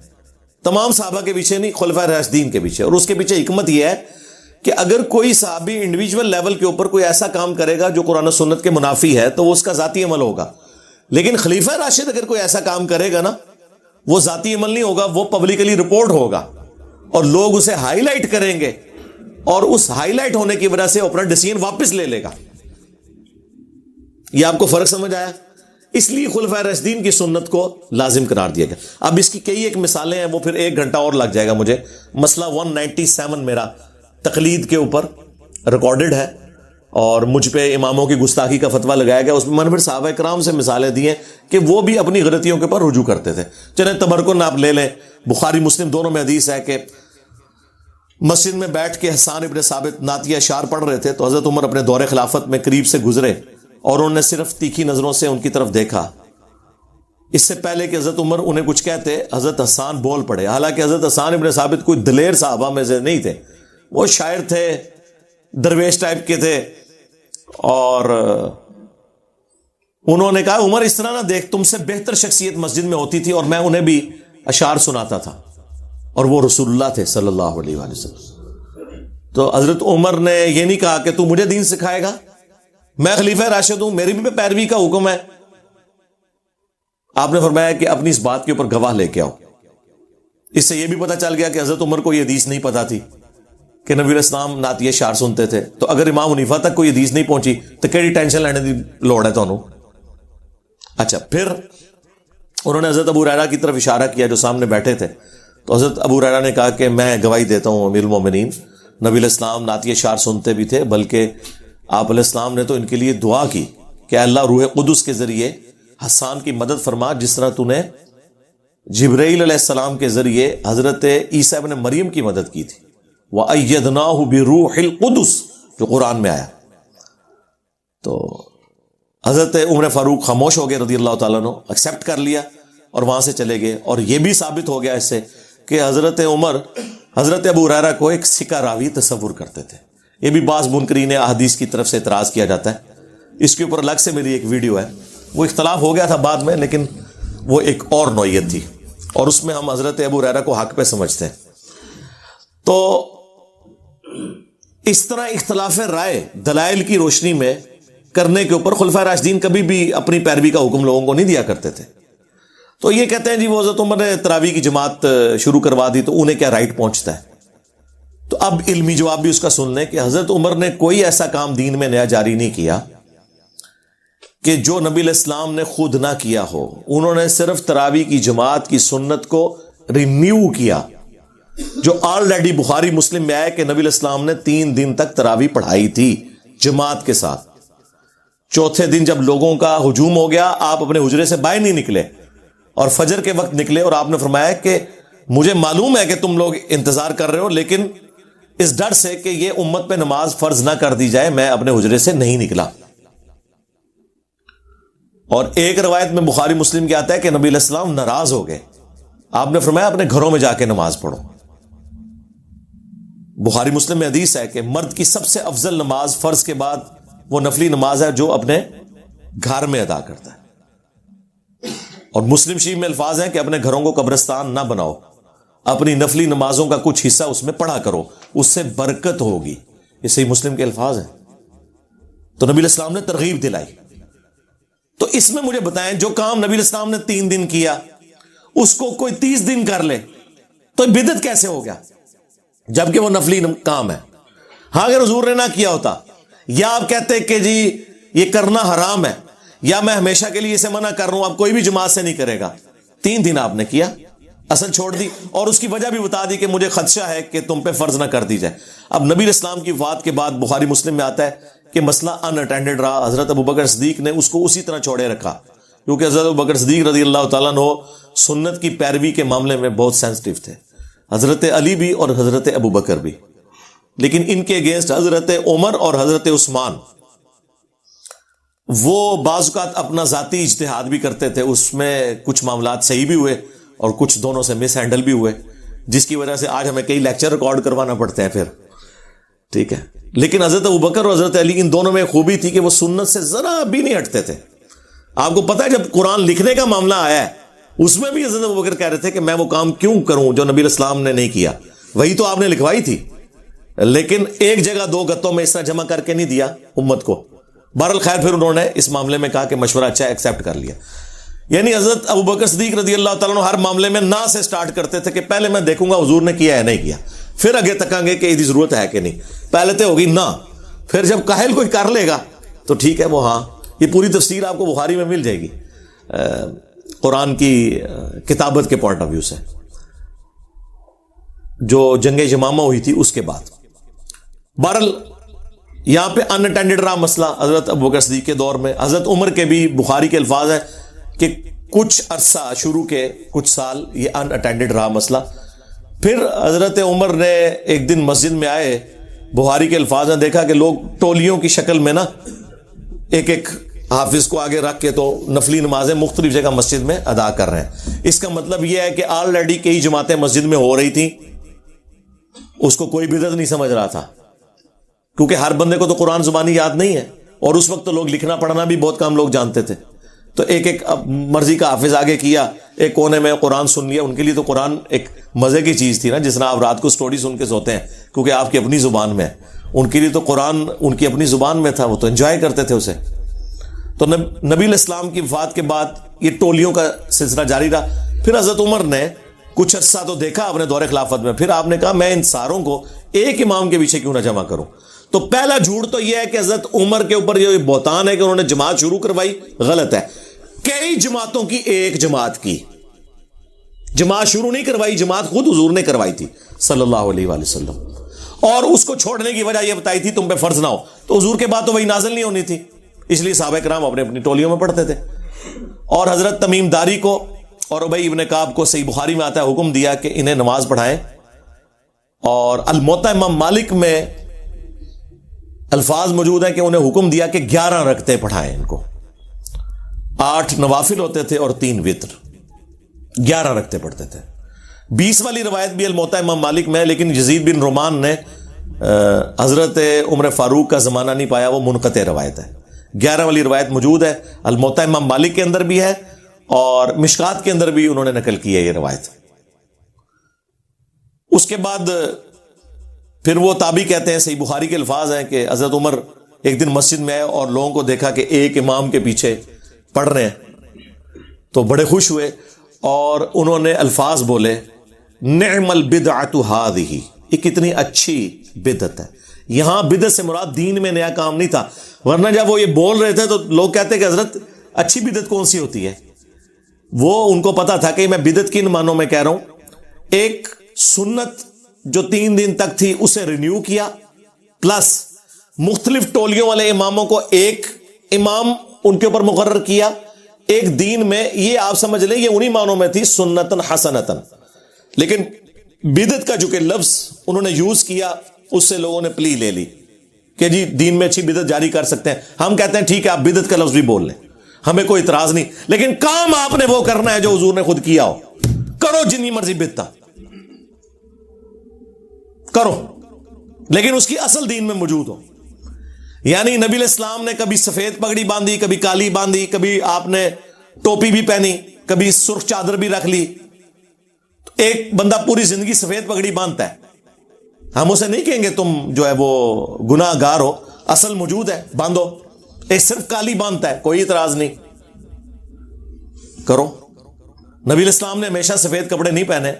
تمام صحابہ کے پیچھے نہیں، خلفائے راشدین کے پیچھے۔ اور اس کے پیچھے حکمت یہ ہے کہ اگر کوئی صحابی انڈیویجول لیول کے اوپر کوئی ایسا کام کرے گا جو قرآن و سنت کے منافی ہے تو وہ اس کا ذاتی عمل ہوگا، لیکن خلیفہ راشد اگر کوئی ایسا کام کرے گا نا وہ ذاتی عمل نہیں ہوگا، وہ پبلکلی رپورٹ ہوگا اور لوگ اسے ہائی لائٹ کریں گے، اور اس ہائی لائٹ ہونے کی وجہ سے اپنا ڈیسیژن واپس لے لے گا۔ یہ آپ کو فرق سمجھ آیا؟ اس لیے خلفائے راشدین کی سنت کو لازم قرار دیا گیا۔ اب اس کی کئی ایک مثالیں ہیں، وہ پھر 1 گھنٹہ اور لگ جائے گا مجھے۔ مسئلہ 197 میرا تقلید کے اوپر ریکارڈڈ ہے، اور مجھ پہ اماموں کی گستاخی کا فتویٰ لگایا گیا۔ اس میں میں نے پھر صحابہ کرام سے مثالیں دی ہیں کہ وہ بھی اپنی غلطیوں کے اوپر رجوع کرتے تھے۔ چلیں تبرکن آپ لے لیں، بخاری مسلم دونوں میں حدیث ہے کہ مسجد میں بیٹھ کے حسان ابن ثابت نعتیہ اشعار پڑھ رہے تھے تو حضرت عمر اپنے دور خلافت میں قریب سے گزرے اور انہوں نے صرف تیکھی نظروں سے ان کی طرف دیکھا۔ اس سے پہلے کہ حضرت عمر انہیں کچھ کہتے حضرت حسان بول پڑے، حالانکہ حضرت حسان ابن ثابت کوئی دلیر صحابہ میں سے نہیں تھے، وہ شاعر تھے، درویش ٹائپ کے تھے، اور انہوں نے کہا عمر اس طرح نہ دیکھ، تم سے بہتر شخصیت مسجد میں ہوتی تھی اور میں انہیں بھی اشعار سناتا تھا، اور وہ رسول اللہ تھے صلی اللہ علیہ وآلہ وسلم۔ تو حضرت عمر نے یہ نہیں کہا کہ تو مجھے دین سکھائے گا، میں خلیفہ راشد ہوں، میری بھی پیروی کا حکم ہے۔ آپ نے فرمایا کہ اپنی اس بات کے اوپر گواہ لے کے آؤ۔ اس سے یہ بھی پتہ چل گیا کہ حضرت عمر کو یہ حدیث نہیں پتا تھی کہ نبی علیہ السلام نعتیہ اشعار سنتے تھے، تو اگر امام حنیفہ تک کوئی حدیث نہیں پہنچی تو کیڑی ٹینشن لینے دی لوڑ ہے تانوں۔ اچھا، پھر انہوں نے حضرت ابو ہریرہ کی طرف اشارہ کیا جو سامنے بیٹھے تھے، تو حضرت ابو ہریرہ نے کہا کہ میں گواہی دیتا ہوں امیر المومنین، نبی علیہ السلام نعتیہ اشعار سنتے بھی تھے، بلکہ آپ علیہ السلام نے تو ان کے لیے دعا کی کہ اللہ روح قدس کے ذریعے حسان کی مدد فرما، جس طرح تو نے جبرائیل علیہ السلام کے ذریعے حضرت عیسیٰ ابن مریم کی مدد کی تھی، وَأَيَّدْنَاهُ بِرُوحِ الْقُدُسِ جو قرآن میں آیا۔ تو حضرت عمر فاروق خاموش ہو گئے رضی اللہ تعالیٰ عنہ، ایکسیپٹ کر لیا اور وہاں سے چلے گئے، اور یہ بھی ثابت ہو گیا اس سے کہ حضرت عمر حضرت ابو ہریرہ کو ایک سکہ راوی تصور کرتے تھے۔ یہ بھی بعض منکرین احادیث کی طرف سے اعتراض کیا جاتا ہے، اس کے اوپر الگ سے میری ایک ویڈیو ہے، وہ اختلاف ہو گیا تھا بعد میں، لیکن وہ ایک اور نوعیت تھی، اور اس میں ہم حضرت ابو ہریرہ کو حق پہ سمجھتے ہیں۔ تو اس طرح اختلاف رائے دلائل کی روشنی میں کرنے کے اوپر خلفائے راشدین کبھی بھی اپنی پیروی کا حکم لوگوں کو نہیں دیا کرتے تھے۔ تو یہ کہتے ہیں جی وہ حضرت عمر نے تراویح کی جماعت شروع کروا دی تو انہیں کیا رائٹ پہنچتا ہے؟ تو اب علمی جواب بھی اس کا سن لیں کہ حضرت عمر نے کوئی ایسا کام دین میں نیا جاری نہیں کیا کہ جو نبی علیہ السلام نے خود نہ کیا ہو۔ انہوں نے صرف تراویح کی جماعت کی سنت کو رینیو کیا، جو آلریڈی بخاری مسلم میں آیا کہ نبی علیہ السلام نے 3 دن تک تراویح پڑھائی تھی جماعت کے ساتھ. چوتھے دن جب لوگوں کا ہجوم ہو گیا, آپ اپنے حجرے سے باہر نہیں نکلے اور فجر کے وقت نکلے, اور آپ نے فرمایا کہ مجھے معلوم ہے کہ تم لوگ انتظار کر رہے ہو, لیکن اس ڈر سے کہ یہ امت پہ نماز فرض نہ کر دی جائے میں اپنے حجرے سے نہیں نکلا. اور ایک روایت میں بخاری مسلم کے آتا ہے کہ نبی علیہ السلام ناراض ہو گئے, آپ نے فرمایا اپنے گھروں میں جا کے نماز پڑھو. بخاری مسلم میں حدیث ہے کہ مرد کی سب سے افضل نماز فرض کے بعد وہ نفلی نماز ہے جو اپنے گھر میں ادا کرتا ہے. اور مسلم شریف میں الفاظ ہیں کہ اپنے گھروں کو قبرستان نہ بناؤ, اپنی نفلی نمازوں کا کچھ حصہ اس میں پڑھا کرو, اس سے برکت ہوگی. یہ صحیح مسلم کے الفاظ ہیں. تو نبی علیہ السلام نے ترغیب دلائی. تو اس میں مجھے بتائیں, جو کام نبی علیہ السلام نے 3 دن کیا اس کو کوئی 30 دن کر لے تو بدعت کیسے ہو گیا, جبکہ وہ نفلی کام ہے. ہاں اگر حضور نے نہ کیا ہوتا, یا آپ کہتے کہ جی یہ کرنا حرام ہے, یا میں ہمیشہ کے لیے اسے منع کر رہا ہوں, اب کوئی بھی جماعت سے نہیں کرے گا. 3 دن آپ نے کیا, اصل چھوڑ دی, اور اس کی وجہ بھی بتا دی کہ مجھے خدشہ ہے کہ تم پہ فرض نہ کر دی جائے. اب نبی علیہ السلام کی وفات کے بعد بخاری مسلم میں آتا ہے کہ مسئلہ ان اٹینڈڈ رہا. حضرت ابوبکر صدیق نے اس کو اسی طرح چھوڑے رکھا, کیونکہ حضرت ابوبکر صدیق رضی اللہ تعالیٰ عنہ سنت کی پیروی کے معاملے میں بہت سینسٹیو تھے, حضرت علی بھی اور حضرت ابوبکر بھی. لیکن ان کے اگینسٹ حضرت عمر اور حضرت عثمان, وہ بعض اوقات اپنا ذاتی اجتہاد بھی کرتے تھے, اس میں کچھ معاملات صحیح بھی ہوئے اور کچھ دونوں سے مس ہینڈل بھی ہوئے, جس کی وجہ سے آج ہمیں کئی لیکچر ریکارڈ کروانا پڑتے ہیں پھر. ٹھیک ہے, لیکن حضرت ابوبکر اور حضرت علی ان دونوں میں خوبی تھی کہ وہ سنت سے ذرا بھی نہیں ہٹتے تھے. آپ کو پتا ہے جب قرآن لکھنے کا معاملہ آیا ہے اس میں بھی حضرت ابوبکر کہہ رہے تھے کہ میں وہ کام کیوں کروں جو نبی علیہ السلام نے نہیں کیا, وہی تو آپ نے لکھوائی تھی, لیکن ایک جگہ 2 گتوں میں اس طرح جمع کر کے نہیں دیا امت کو. بہرحال خیر پھر انہوں نے اس معاملے میں کہا کہ مشورہ اچھا ایکسیپٹ کر لیا. یعنی حضرت ابوبکر صدیق رضی اللہ تعالیٰ عنہ ہر معاملے میں نہ سے سٹارٹ کرتے تھے کہ پہلے میں دیکھوں گا حضور نے کیا ہے نہیں کیا, پھر آگے تکیں گے کہ اس کی ضرورت ہے کہ نہیں. پہلے تو ہوگی نہ, پھر جب کاہل کوئی کر لے گا تو ٹھیک ہے وہ ہاں. یہ پوری تفسیر آپ کو بخاری میں مل جائے گی قرآن کی کتابت کے پوائنٹ آف ویو سے, جو جنگ یمامہ ہوئی تھی اس کے بعد. بہرحال یہاں پہ ان اٹینڈڈ رہا مسئلہ حضرت ابوبکر صدیق کے دور میں. حضرت عمر کے بھی بخاری کے الفاظ ہیں کہ کچھ عرصہ شروع کے کچھ سال یہ ان اٹینڈڈ رہا مسئلہ. پھر حضرت عمر نے ایک دن مسجد میں آئے, بخاری کے الفاظ ہیں, دیکھا کہ لوگ ٹولیوں کی شکل میں نا ایک ایک حافظ کو آگے رکھ کے تو نفلی نمازیں مختلف جگہ مسجد میں ادا کر رہے ہیں. اس کا مطلب یہ ہے کہ آلریڈی کئی جماعتیں مسجد میں ہو رہی تھیں, اس کو کوئی بدعت نہیں سمجھ رہا تھا, کیونکہ ہر بندے کو تو قرآن زبانی یاد نہیں ہے, اور اس وقت تو لوگ لکھنا پڑھنا بھی بہت کم لوگ جانتے تھے. تو ایک ایک مرضی کا حافظ آگے کیا, ایک کونے میں قرآن سن لیا. ان کے لیے تو قرآن ایک مزے کی چیز تھی نا, جس طرح آپ رات کو سٹوری سن کے سوتے ہیں کیونکہ آپ کی اپنی زبان میں ہے, ان کے لیے تو قرآن ان کی اپنی زبان میں تھا, وہ تو انجوائے کرتے تھے اسے. تو نبی علیہ السلام کی وفات کے بعد یہ ٹولیوں کا سلسلہ جاری رہا. پھر حضرت عمر نے کچھ عرصہ تو دیکھا اپنے دور خلافت میں, پھر آپ نے کہا میں ان ساروں کو ایک امام کے پیچھے کیوں نہ جمع کروں. تو پہلا جھوٹ تو یہ ہے کہ حضرت عمر کے اوپر یہ بہتان ہے کہ انہوں نے جماعت شروع کروائی, غلط ہے. کئی جماعتوں کی ایک جماعت کی جماعت شروع نہیں کروائی, جماعت خود حضور نے کروائی تھی صلی اللہ علیہ وآلہ وسلم, اور اس کو چھوڑنے کی وجہ یہ بتائی تھی تم پہ فرض نہ ہو. تو حضور کے بعد تو وہی نازل نہیں ہونی تھی, اس لیے صحابہ کرام اپنے اپنی ٹولیوں میں پڑھتے تھے. اور حضرت تمیم داری کو اور ابی ابن کعب کو صحیح بخاری میں آتا ہے حکم دیا کہ انہیں نماز پڑھائیں. اور الموطا امام مالک میں الفاظ موجود ہیں کہ انہیں حکم دیا کہ 11 رکعتیں پڑھائیں ان کو. 8 نوافل ہوتے تھے اور 3 وتر, 11 رکعتیں پڑھتے تھے. 20 والی روایت بھی الموطا امام مالک میں ہے, لیکن یزید بن رومان نے حضرت عمر فاروق کا زمانہ نہیں پایا, وہ منقطع روایت ہے. 11 والی روایت موجود ہے, الموطا امام مالک کے اندر بھی ہے اور مشکات کے اندر بھی انہوں نے نقل کی ہے یہ روایت. اس کے بعد پھر وہ تابعی کہتے ہیں, صحیح بخاری کے الفاظ ہیں کہ حضرت عمر ایک دن مسجد میں آئے اور لوگوں کو دیکھا کہ ایک امام کے پیچھے پڑھ رہے ہیں, تو بڑے خوش ہوئے اور انہوں نے الفاظ بولے نعم البدعۃ ھذہ, یہ کتنی اچھی بدعت ہے. یہاں بدعت سے مراد دین میں نیا کام نہیں تھا, ورنہ جب وہ یہ بول رہے تھے تو لوگ کہتے کہ حضرت اچھی بدعت کون سی ہوتی ہے. وہ ان کو پتا تھا کہ میں بدعت کن معنوں میں کہہ رہا ہوں. ایک سنت جو 3 دن تک تھی اسے رینیو کیا، پلس مختلف ٹولیوں والے اماموں کو ایک امام ان کے اوپر مقرر کیا ایک دین میں. یہ آپ سمجھ لیں یہ انہی معنوں میں تھی سنتن حسنتن. لیکن بدعت کا جو کہ لفظ انہوں نے یوز کیا اس سے لوگوں نے پلی لے لی کہ جی دین میں اچھی بدعت جاری کر سکتے ہیں. ہم کہتے ہیں ٹھیک ہے آپ بدعت کا لفظ بھی بول لیں، ہمیں کوئی اعتراض نہیں، لیکن کام آپ نے وہ کرنا ہے جو حضور نے خود کیا ہو. کرو جتنی مرضی بدعت کرو، لیکن اس کی اصل دین میں موجود ہو. یعنی نبی علیہ السلام نے کبھی سفید پگڑی باندھی، کبھی کالی باندھی، کبھی آپ نے ٹوپی بھی پہنی، کبھی سرخ چادر بھی رکھ لی. ایک بندہ پوری زندگی سفید پگڑی باندھتا ہے، ہم اسے نہیں کہیں گے تم جو ہے وہ گناہ گار ہو، اصل موجود ہے باندھو. ایک صرف کالی باندھتا ہے، کوئی اعتراض نہیں، کرو. نبی علیہ السلام نے ہمیشہ سفید کپڑے نہیں پہنے،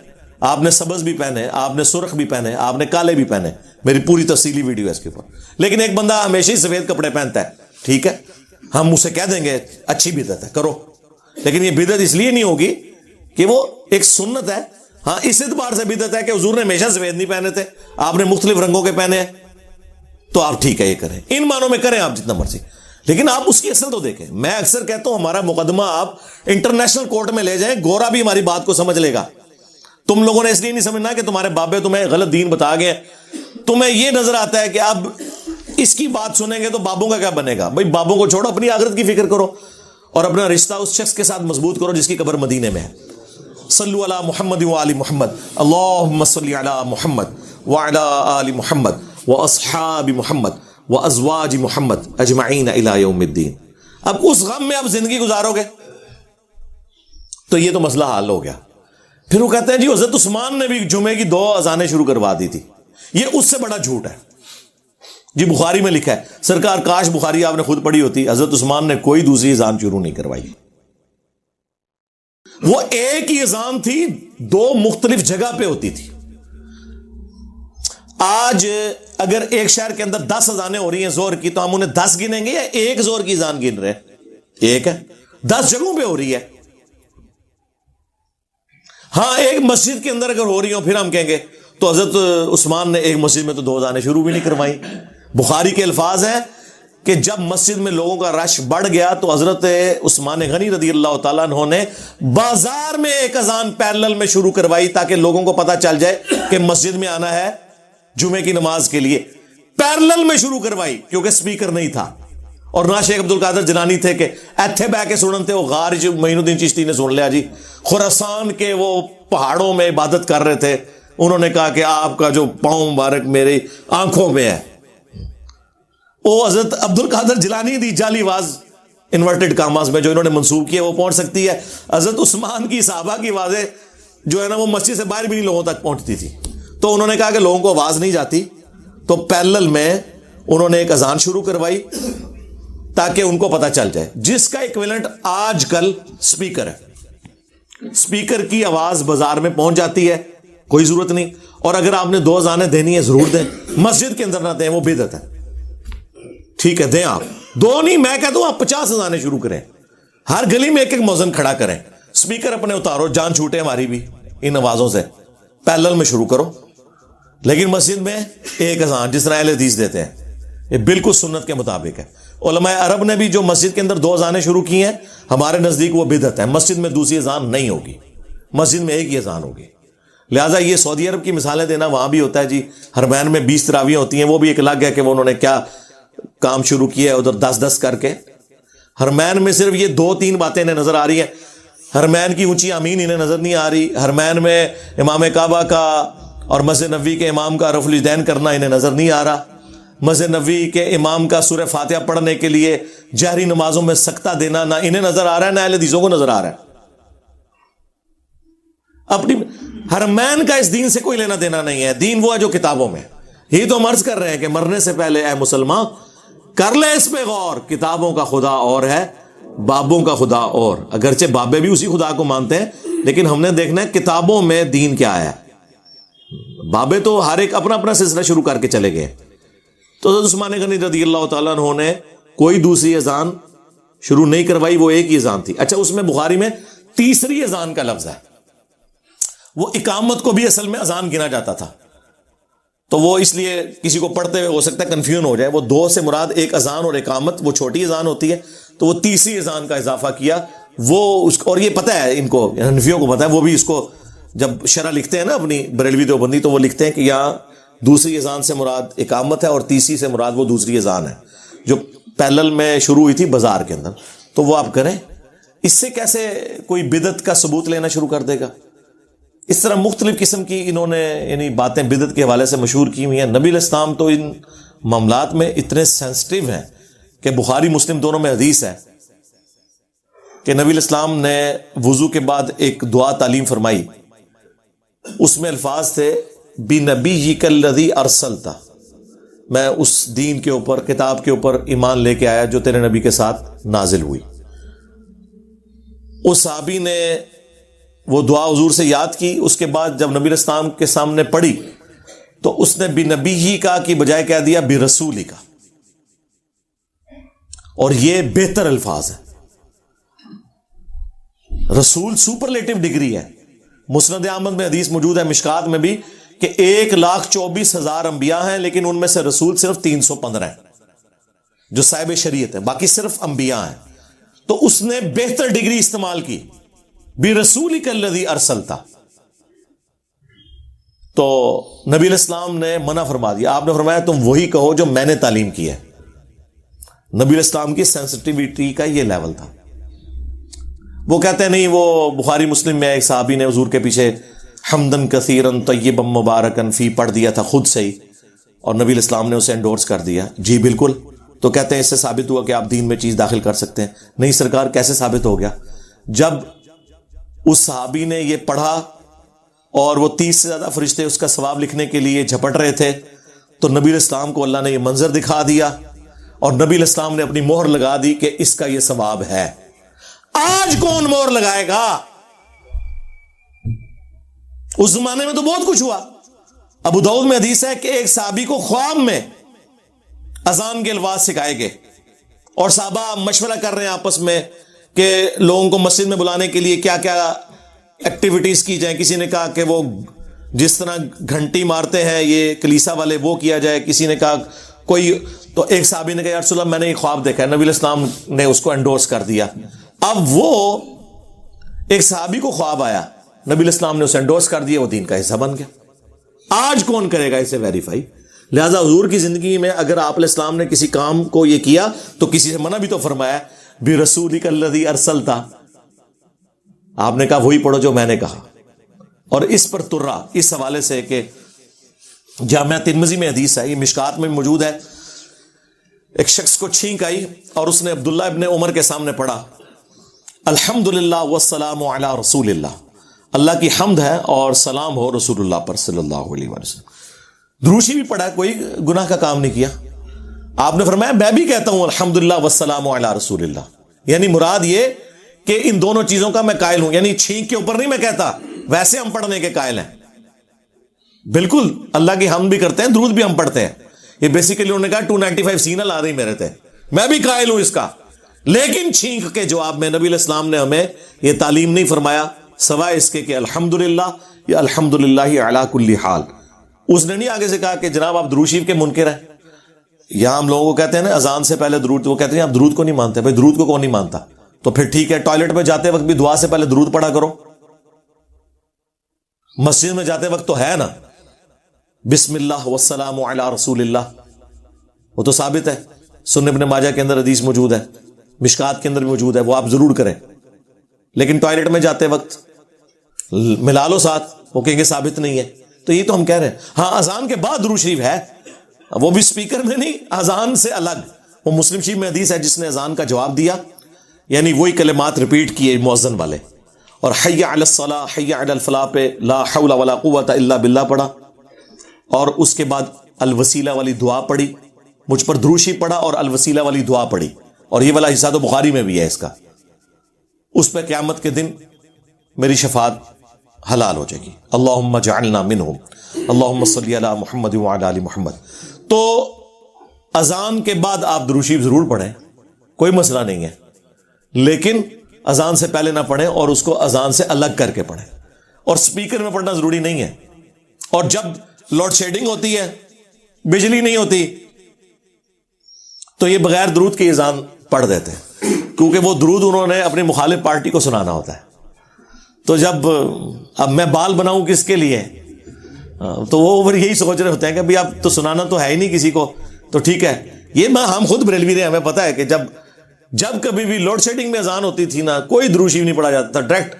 آپ نے سبز بھی پہنے، آپ نے سرخ بھی پہنے، آپ نے کالے بھی پہنے. میری پوری تفصیلی ویڈیو ہے اس کے اوپر. لیکن ایک بندہ ہمیشہ ہی سفید کپڑے پہنتا ہے، ٹھیک ہے ہم اسے کہہ دیں گے اچھی بدعت ہے، کرو. لیکن یہ بدعت اس لیے نہیں ہوگی کہ وہ ایک سنت ہے. ہاں اس اعتبار سے بدعت ہے کہ حضور نے ہمیشہ سفید نہیں پہنے تھے، آپ نے مختلف رنگوں کے پہنے ہیں، تو آپ ٹھیک ہے یہ کریں، ان معنوں میں کریں آپ جتنا مرضی، لیکن آپ اس کی اصل تو دیکھیں. میں اکثر کہتا ہوں ہمارا مقدمہ آپ انٹرنیشنل کورٹ میں لے جائیں، گورا بھی ہماری بات کو سمجھ لے گا. تم لوگوں نے اس لیے نہیں سمجھنا کہ تمہارے بابے تمہیں غلط دین بتا گئے، تمہیں یہ نظر آتا ہے کہ اب اس کی بات سنیں گے تو بابوں کا کیا بنے گا. بھائی بابوں کو چھوڑو، اپنی آخرت کی فکر کرو اور اپنا رشتہ اس شخص کے ساتھ مضبوط کرو جس کی قبر مدینے میں ہے. صلو علی محمد وآل محمد، اللہم صلی علی محمد وعلی آل محمد واصحاب محمد وازواج محمد اجمعین الی یوم الدین. اب اس غم میں اب زندگی گزارو گے تو یہ تو مسئلہ حل ہو گیا. پھر وہ کہتے ہیں جی حضرت عثمان نے بھی جمعے کی 2 اذانیں شروع کروا دی تھی. یہ اس سے بڑا جھوٹ ہے. جی بخاری میں لکھا ہے، سرکار کاش بخاری آپ نے خود پڑھی ہوتی، حضرت عثمان نے کوئی دوسری اذان شروع نہیں کروائی. وہ ایک ہی اذان تھی، 2 مختلف جگہ پہ ہوتی تھی. آج اگر ایک شہر کے اندر 10 اذانیں ہو رہی ہیں زور کی تو ہم انہیں 10 گنیں گے یا ایک زور کی اذان گن رہے ہیں؟ ایک ہے، 10 جگہوں پہ ہو رہی ہے. ہاں ایک مسجد کے اندر اگر ہو رہی ہوں پھر ہم کہیں گے تو حضرت عثمان نے ایک مسجد میں تو 2 اذانیں شروع بھی نہیں کروائی. بخاری کے الفاظ ہیں کہ جب مسجد میں لوگوں کا رش بڑھ گیا تو حضرت عثمان غنی رضی اللہ تعالیٰ عنہ نے بازار میں ایک اذان پیرلل میں شروع کروائی تاکہ لوگوں کو پتا چل جائے کہ مسجد میں آنا ہے جمعے کی نماز کے لیے. پیرلل میں شروع کروائی کیونکہ سپیکر نہیں تھا اور نہ شیخ عبد القادر جیلانی تھے کہ ایتھے بہ کے سنن تھے. وہ غار جو معین الدین چشتی نے سن لیا جی، خراسان کے وہ پہاڑوں میں عبادت کر رہے تھے، انہوں نے کہا کہ آپ کا جو پاؤں مبارک میری آنکھوں میں ہے. وہ حضرت عبد القادر جیلانی دی جعلی آواز انورٹڈ کاماز میں جو انہوں نے منسوب کیا وہ پہنچ سکتی ہے. حضرت عثمان کی صحابہ کی آوازیں جو ہے نا وہ مسجد سے باہر بھی نہیں لوگوں تک پہنچتی تھی. تو انہوں نے کہا کہ لوگوں کو آواز نہیں جاتی تو پیرلل میں انہوں نے ایک اذان شروع کروائی تاکہ ان کو پتا چل جائے، جس کا ایکویلنٹ آج کل سپیکر ہے. سپیکر کی آواز بازار میں پہنچ جاتی ہے، کوئی ضرورت نہیں. اور اگر آپ نے 2 اذانیں دینی ہے ضرور دیں، مسجد کے اندر نہ دیں، وہ بدعت ہے. ٹھیک ہے دیں آپ 2 نہیں، میں کہتا ہوں آپ 50 اذانیں شروع کریں، ہر گلی میں ایک مؤذن کھڑا کریں، سپیکر اپنے اتارو، جان چھوٹے ہماری بھی ان آوازوں سے، پیرلل میں شروع کرو. لیکن مسجد میں ایک اذان جس طرح اہل حدیث دیتے ہیں یہ بالکل سنت کے مطابق ہے. علماء عرب نے بھی جو مسجد کے اندر 2 اذانیں شروع کی ہیں ہمارے نزدیک وہ بدعت ہے. مسجد میں دوسری اذان نہیں ہوگی، مسجد میں ایک ہی اذان ہوگی. لہٰذا یہ سعودی عرب کی مثالیں دینا وہاں بھی ہوتا ہے جی، حرمین میں 20 تراویحیں ہوتی ہیں، وہ بھی ایک الگ ہے کہ وہ انہوں نے کیا کام شروع کیا ہے ادھر 10-10 کر کے. حرمین میں صرف یہ 2-3 باتیں انہیں نظر آ رہی ہیں. حرمین کی اونچی آمین انہیں نظر نہیں آ رہی، حرمین میں امام کعبہ کا اور مسجد نبوی کے امام کا رفع الیدین کرنا انہیں نظر نہیں آ رہا، مسجد نبوی کے امام کا سورہ فاتحہ پڑھنے کے لیے جہری نمازوں میں سکتہ دینا نہ انہیں نظر آ رہا ہے نہ اہل حدیثوں کو نظر آ رہا ہے. اپنی حرمین کا اس دین سے کوئی لینا دینا نہیں ہے. دین وہ ہے جو کتابوں میں. یہی تو ہم عرض کر رہے ہیں کہ مرنے سے پہلے اے مسلمان کر لے اس پہ غور، کتابوں کا خدا اور ہے، بابوں کا خدا اور. اگرچہ بابے بھی اسی خدا کو مانتے ہیں لیکن ہم نے دیکھنا ہے کتابوں میں دین کیا ہے. بابے تو ہر ایک اپنا اپنا سلسلہ شروع کر کے چلے گئے. تو حضرت عثمان غنی رضی اللہ تعالیٰ عنہ نے کوئی دوسری اذان شروع نہیں کروائی، وہ ایک ہی اذان تھی. اچھا اس میں بخاری میں تیسری اذان کا لفظ ہے. وہ اقامت کو بھی اصل میں اذان گنا جاتا تھا. تو وہ اس لیے کسی کو پڑھتے ہوئے ہو سکتا ہے کنفیوژن ہو جائے. وہ 2 سے مراد ایک اذان اور اقامت وہ چھوٹی اذان ہوتی ہے, تو وہ تیسری اذان کا اضافہ کیا. وہ اس اور یہ پتہ ہے ان کو, حنفیوں کو پتہ ہے, وہ بھی اس کو جب شرح لکھتے ہیں نا اپنی بریلوی دیوبندی, تو وہ لکھتے ہیں کہ یہاں دوسری اذان سے مراد اقامت ہے اور تیسری سے مراد وہ دوسری اذان ہے جو پیرلل میں شروع ہوئی تھی بازار کے اندر. تو وہ آپ کریں. اس سے کیسے کوئی بدعت کا ثبوت لینا شروع کر دے گا؟ اس طرح مختلف قسم کی انہوں نے یعنی باتیں بدعت کے حوالے سے مشہور کی ہوئی ہیں. نبی علیہ السلام تو ان معاملات میں اتنے سینسٹیو ہیں کہ بخاری مسلم دونوں میں حدیث ہے کہ نبی علیہ السلام نے وضو کے بعد ایک دعا تعلیم فرمائی. اس میں الفاظ تھے بِنَبِيِّكَ الَّذِي أَرْسَلْتَ, میں اس دین کے اوپر, کتاب کے اوپر ایمان لے کے آیا جو تیرے نبی کے ساتھ نازل ہوئی. اس صحابی نے وہ دعا حضور سے یاد کی. اس کے بعد جب نبی علیہ السلام کے سامنے پڑھی تو اس نے بِنَبِيِّ کا کی بجائے کہہ دیا بِرَسُولِ کا, اور یہ بہتر الفاظ ہے. رسول سپرلیٹو ڈگری ہے. مسند احمد میں حدیث موجود ہے, مشکات میں بھی, کہ 1,24,000 انبیاء ہیں لیکن ان میں سے رسول صرف 315 ہیں جو صاحب شریعت ہیں, باقی صرف انبیاء ہیں. تو اس نے بہتر ڈگری استعمال کی, بِرَسُولِكَ الَّذِي أَرْسَلْتَ. تو نبی علیہ السلام نے منع فرما دیا. آپ نے فرمایا تم وہی کہو جو میں نے تعلیم کی ہے. نبی علیہ السلام کی سینسٹیوٹی کا یہ لیول تھا. وہ کہتے ہیں نہیں, وہ بخاری مسلم میں ایک صحابی نے حضور کے پیچھے حمدن کثیرن طیبا مبارکن فی پڑھ دیا تھا خود سے ہی, اور نبی علیہ السلام نے اسے انڈورس کر دیا. جی بالکل. تو کہتے ہیں اس سے ثابت ہوا کہ آپ دین میں چیز داخل کر سکتے ہیں. نہیں سرکار, کیسے ثابت ہو گیا؟ جب اس صحابی نے یہ پڑھا اور وہ 30 سے زیادہ فرشتے اس کا ثواب لکھنے کے لیے جھپٹ رہے تھے, تو نبی علیہ السلام کو اللہ نے یہ منظر دکھا دیا اور نبی علیہ السلام نے اپنی مہر لگا دی کہ اس کا یہ ثواب ہے. آج کون مہر لگائے گا؟ اس زمانے میں تو بہت کچھ ہوا. ابو داؤد میں حدیث ہے کہ ایک صحابی کو خواب میں اذان کے الفاظ سکھائے گئے اور صحابہ مشورہ کر رہے ہیں آپس میں کہ لوگوں کو مسجد میں بلانے کے لیے کیا کیا ایکٹیویٹیز کی جائیں. کسی نے کہا کہ وہ جس طرح گھنٹی مارتے ہیں یہ کلیسا والے وہ کیا جائے. کسی نے کہا کوئی, تو ایک صحابی نے کہا یا رسول اللہ میں نے یہ خواب دیکھا ہے. نبی علیہ السلام نے اس کو انڈورس کر دیا. اب وہ ایک صحابی کو خواب آیا, نبی علیہ السلام نے اسے انڈورس کر دیا, وہ دین کا حصہ بن گیا. آج کون کرے گا اسے ویریفائی؟ لہذا حضور کی زندگی میں اگر آپ علیہ السلام نے کسی کام کو یہ کیا تو کسی سے منع بھی تو فرمایا, بِرَسُولِكَ الَّذِي أَرْسَلْتَ. آپ نے کہا وہی پڑھو جو میں نے کہا. اور اس پر ترا اس حوالے سے کہ جامعہ ترمذی میں حدیث ہے, یہ مشکات میں موجود ہے, ایک شخص کو چھینک آئی اور اس نے عبداللہ ابن عمر کے سامنے پڑھا الحمدللہ والسلام علی رسول اللہ, اللہ کی حمد ہے اور سلام ہو رسول اللہ پر صلی اللہ علیہ وسلم. دروشی بھی پڑھا, کوئی گناہ کا کام نہیں کیا. آپ نے فرمایا میں بھی کہتا ہوں الحمدللہ والسلام علی رسول اللہ, یعنی مراد یہ کہ ان دونوں چیزوں کا میں قائل ہوں. یعنی چھینک کے اوپر نہیں میں کہتا, ویسے ہم پڑھنے کے قائل ہیں. بالکل اللہ کی حمد بھی کرتے ہیں, درود بھی ہم پڑھتے ہیں. یہ بیسیکلی انہوں نے کہا 295 سینل آ رہی میرے تھے, میں بھی قائل ہوں اس کا. لیکن چھینک کے جواب میں نبی علیہ السلام نے ہمیں یہ تعلیم نہیں فرمایا سوائے اس کے کہ الحمدللہ یا الحمدللہ علی کل حال. اس نے نہیں آگے سے کہا کہ جناب آپ درود شریف کے منکر ہیں. یہاں ہم لوگوں کو کہتے ہیں نا اذان سے پہلے درود, وہ کہتے ہیں آپ درود کو نہیں مانتے. بھائی درود کو کون نہیں مانتا؟ تو پھر ٹھیک ہے, ٹوائلٹ میں جاتے وقت بھی دعا سے پہلے درود پڑھا کرو. مسجد میں جاتے وقت تو ہے نا بسم اللہ والسلام علی رسول اللہ, وہ تو ثابت ہے. سنن ابن ماجہ کے اندر حدیث موجود ہے, مشکات کے اندر بھی موجود ہے, وہ آپ ضرور کریں. لیکن ٹوائلٹ میں جاتے وقت ملا لو ساتھ, وہ کہیں گے ثابت نہیں ہے. تو یہ تو ہم کہہ رہے ہیں. ہاں اذان کے بعد درود شریف ہے, وہ بھی سپیکر میں نہیں, اذان سے الگ. وہ مسلم شریف میں حدیث ہے جس نے اذان کا جواب دیا, یعنی وہی کلمات ریپیٹ کیے مؤذن والے, اور حی علی الصلاۃ حی علی الفلاح پہ لا حول ولا قوت الا باللہ پڑھا, اور اس کے بعد الوسیلہ والی دعا پڑھی, مجھ پر درود شریف پڑھا اور الوسیلہ والی دعا پڑھی. اور یہ والا حصہ تو بخاری میں بھی ہے اس کا. اس پہ قیامت کے دن میری شفاعت حلال ہو جائے گی. اللہم جعلنا منہم, اللہم صلی علی محمد وعلی آل محمد. تو اذان کے بعد آپ درود شریف ضرور پڑھیں, کوئی مسئلہ نہیں ہے, لیکن اذان سے پہلے نہ پڑھیں اور اس کو اذان سے الگ کر کے پڑھیں. اور سپیکر میں پڑھنا ضروری نہیں ہے. اور جب لوڈ شیڈنگ ہوتی ہے, بجلی نہیں ہوتی, تو یہ بغیر درود کے اذان پڑھ دیتے ہیں, کیونکہ وہ درود انہوں نے اپنی مخالف پارٹی کو سنانا ہوتا ہے. تو جب اب میں بال بناؤں کس کے لیے, تو وہ اوپر یہی سوچ رہے ہوتے ہیں کہ بھئی اب تو سنانا تو ہے ہی نہیں کسی کو, تو ٹھیک ہے. یہ ہم خود بریلوی رہے, ہمیں پتا ہے کہ جب کبھی بھی لوڈ شیڈنگ میں اذان ہوتی تھی نا, کوئی درود شریف نہیں پڑھا جاتا تھا, ڈائریکٹ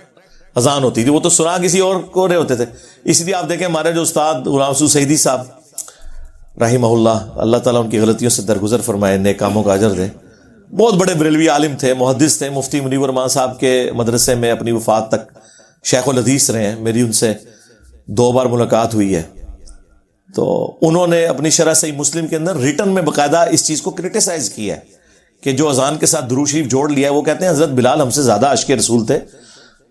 اذان ہوتی تھی. وہ تو سنا کسی اور کو رہے ہوتے تھے. اس لیے آپ دیکھیں ہمارے جو استاد غلام مسعود سعیدی صاحب رحمہ اللہ, اللہ تعالیٰ ان کی غلطیوں سے درگزر فرمائے, نیک کاموں کا اجر دے, بہت بڑے بریلوی عالم تھے, محدث تھے, مفتی منیب الرحمان صاحب کے مدرسے میں اپنی وفات تک شیخ الحدیث رہے ہیں. میری ان سے 2 بار ملاقات ہوئی ہے. تو انہوں نے اپنی شرح صحیح مسلم کے اندر ریٹن میں باقاعدہ اس چیز کو کرٹیسائز کیا ہے کہ جو اذان کے ساتھ درود شریف جوڑ لیا ہے. وہ کہتے ہیں حضرت بلال ہم سے زیادہ عاشق رسول تھے,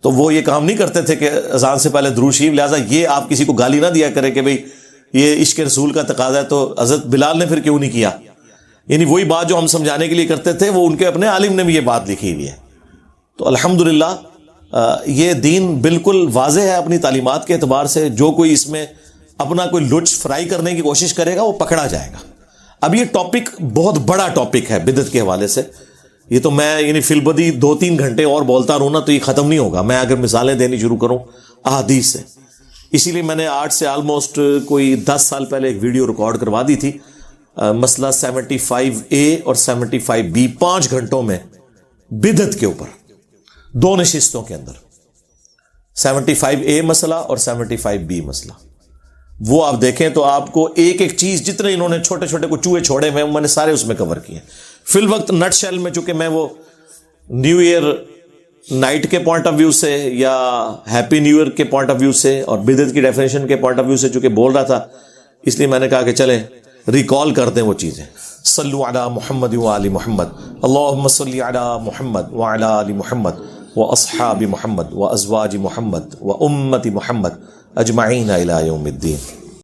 تو وہ یہ کام نہیں کرتے تھے کہ اذان سے پہلے درود شریف, لہٰذا یہ آپ کسی کو گالی نہ دیا کرے کہ بھئی یہ عشق رسول کا تقاضا ہے, تو حضرت بلال نے پھر کیوں نہیں کیا. یعنی وہی بات جو ہم سمجھانے کے لیے کرتے تھے, وہ ان کے اپنے عالم نے بھی یہ بات لکھی ہوئی ہے. تو الحمدللہ یہ دین بالکل واضح ہے اپنی تعلیمات کے اعتبار سے. جو کوئی اس میں اپنا کوئی لچ فرائی کرنے کی کوشش کرے گا وہ پکڑا جائے گا. اب یہ ٹاپک بہت بڑا ٹاپک ہے بدعت کے حوالے سے. یہ تو میں یعنی فی البدی 2-3 گھنٹے اور بولتا رہوں نا تو یہ ختم نہیں ہوگا, میں اگر مثالیں دینی شروع کروں احادیث سے. اسی لیے میں نے آج سے آلموسٹ کوئی 10 سال پہلے ایک ویڈیو ریکارڈ کروا دی تھی, مسئلہ 75A اور 75B, 5 گھنٹوں میں بدعت کے اوپر 2 نشستوں کے اندر. 75A مسئلہ اور 75B مسئلہ, وہ آپ دیکھیں تو آپ کو ایک ایک چیز, جتنے انہوں نے چھوٹے چھوٹے کو چوہے چھوڑے ہوئے میں نے سارے اس میں کور کیے. فی الوقت نٹ شیل میں, چونکہ میں وہ نیو ایئر نائٹ کے پوائنٹ آف ویو سے یا ہیپی نیو ایئر کے پوائنٹ آف ویو سے اور بدعت کی ڈیفینیشن کے پوائنٹ آف ویو سے چونکہ بول رہا تھا, اس لیے میں نے کہا کہ چلیں ریکال کر دیں وہ چیزیں. صلو علی محمد و آل محمد, اللہم صلی علی محمد و علی آل محمد و اصحاب محمد و ازواج محمد و امت محمد اجمعین الی یوم الدین.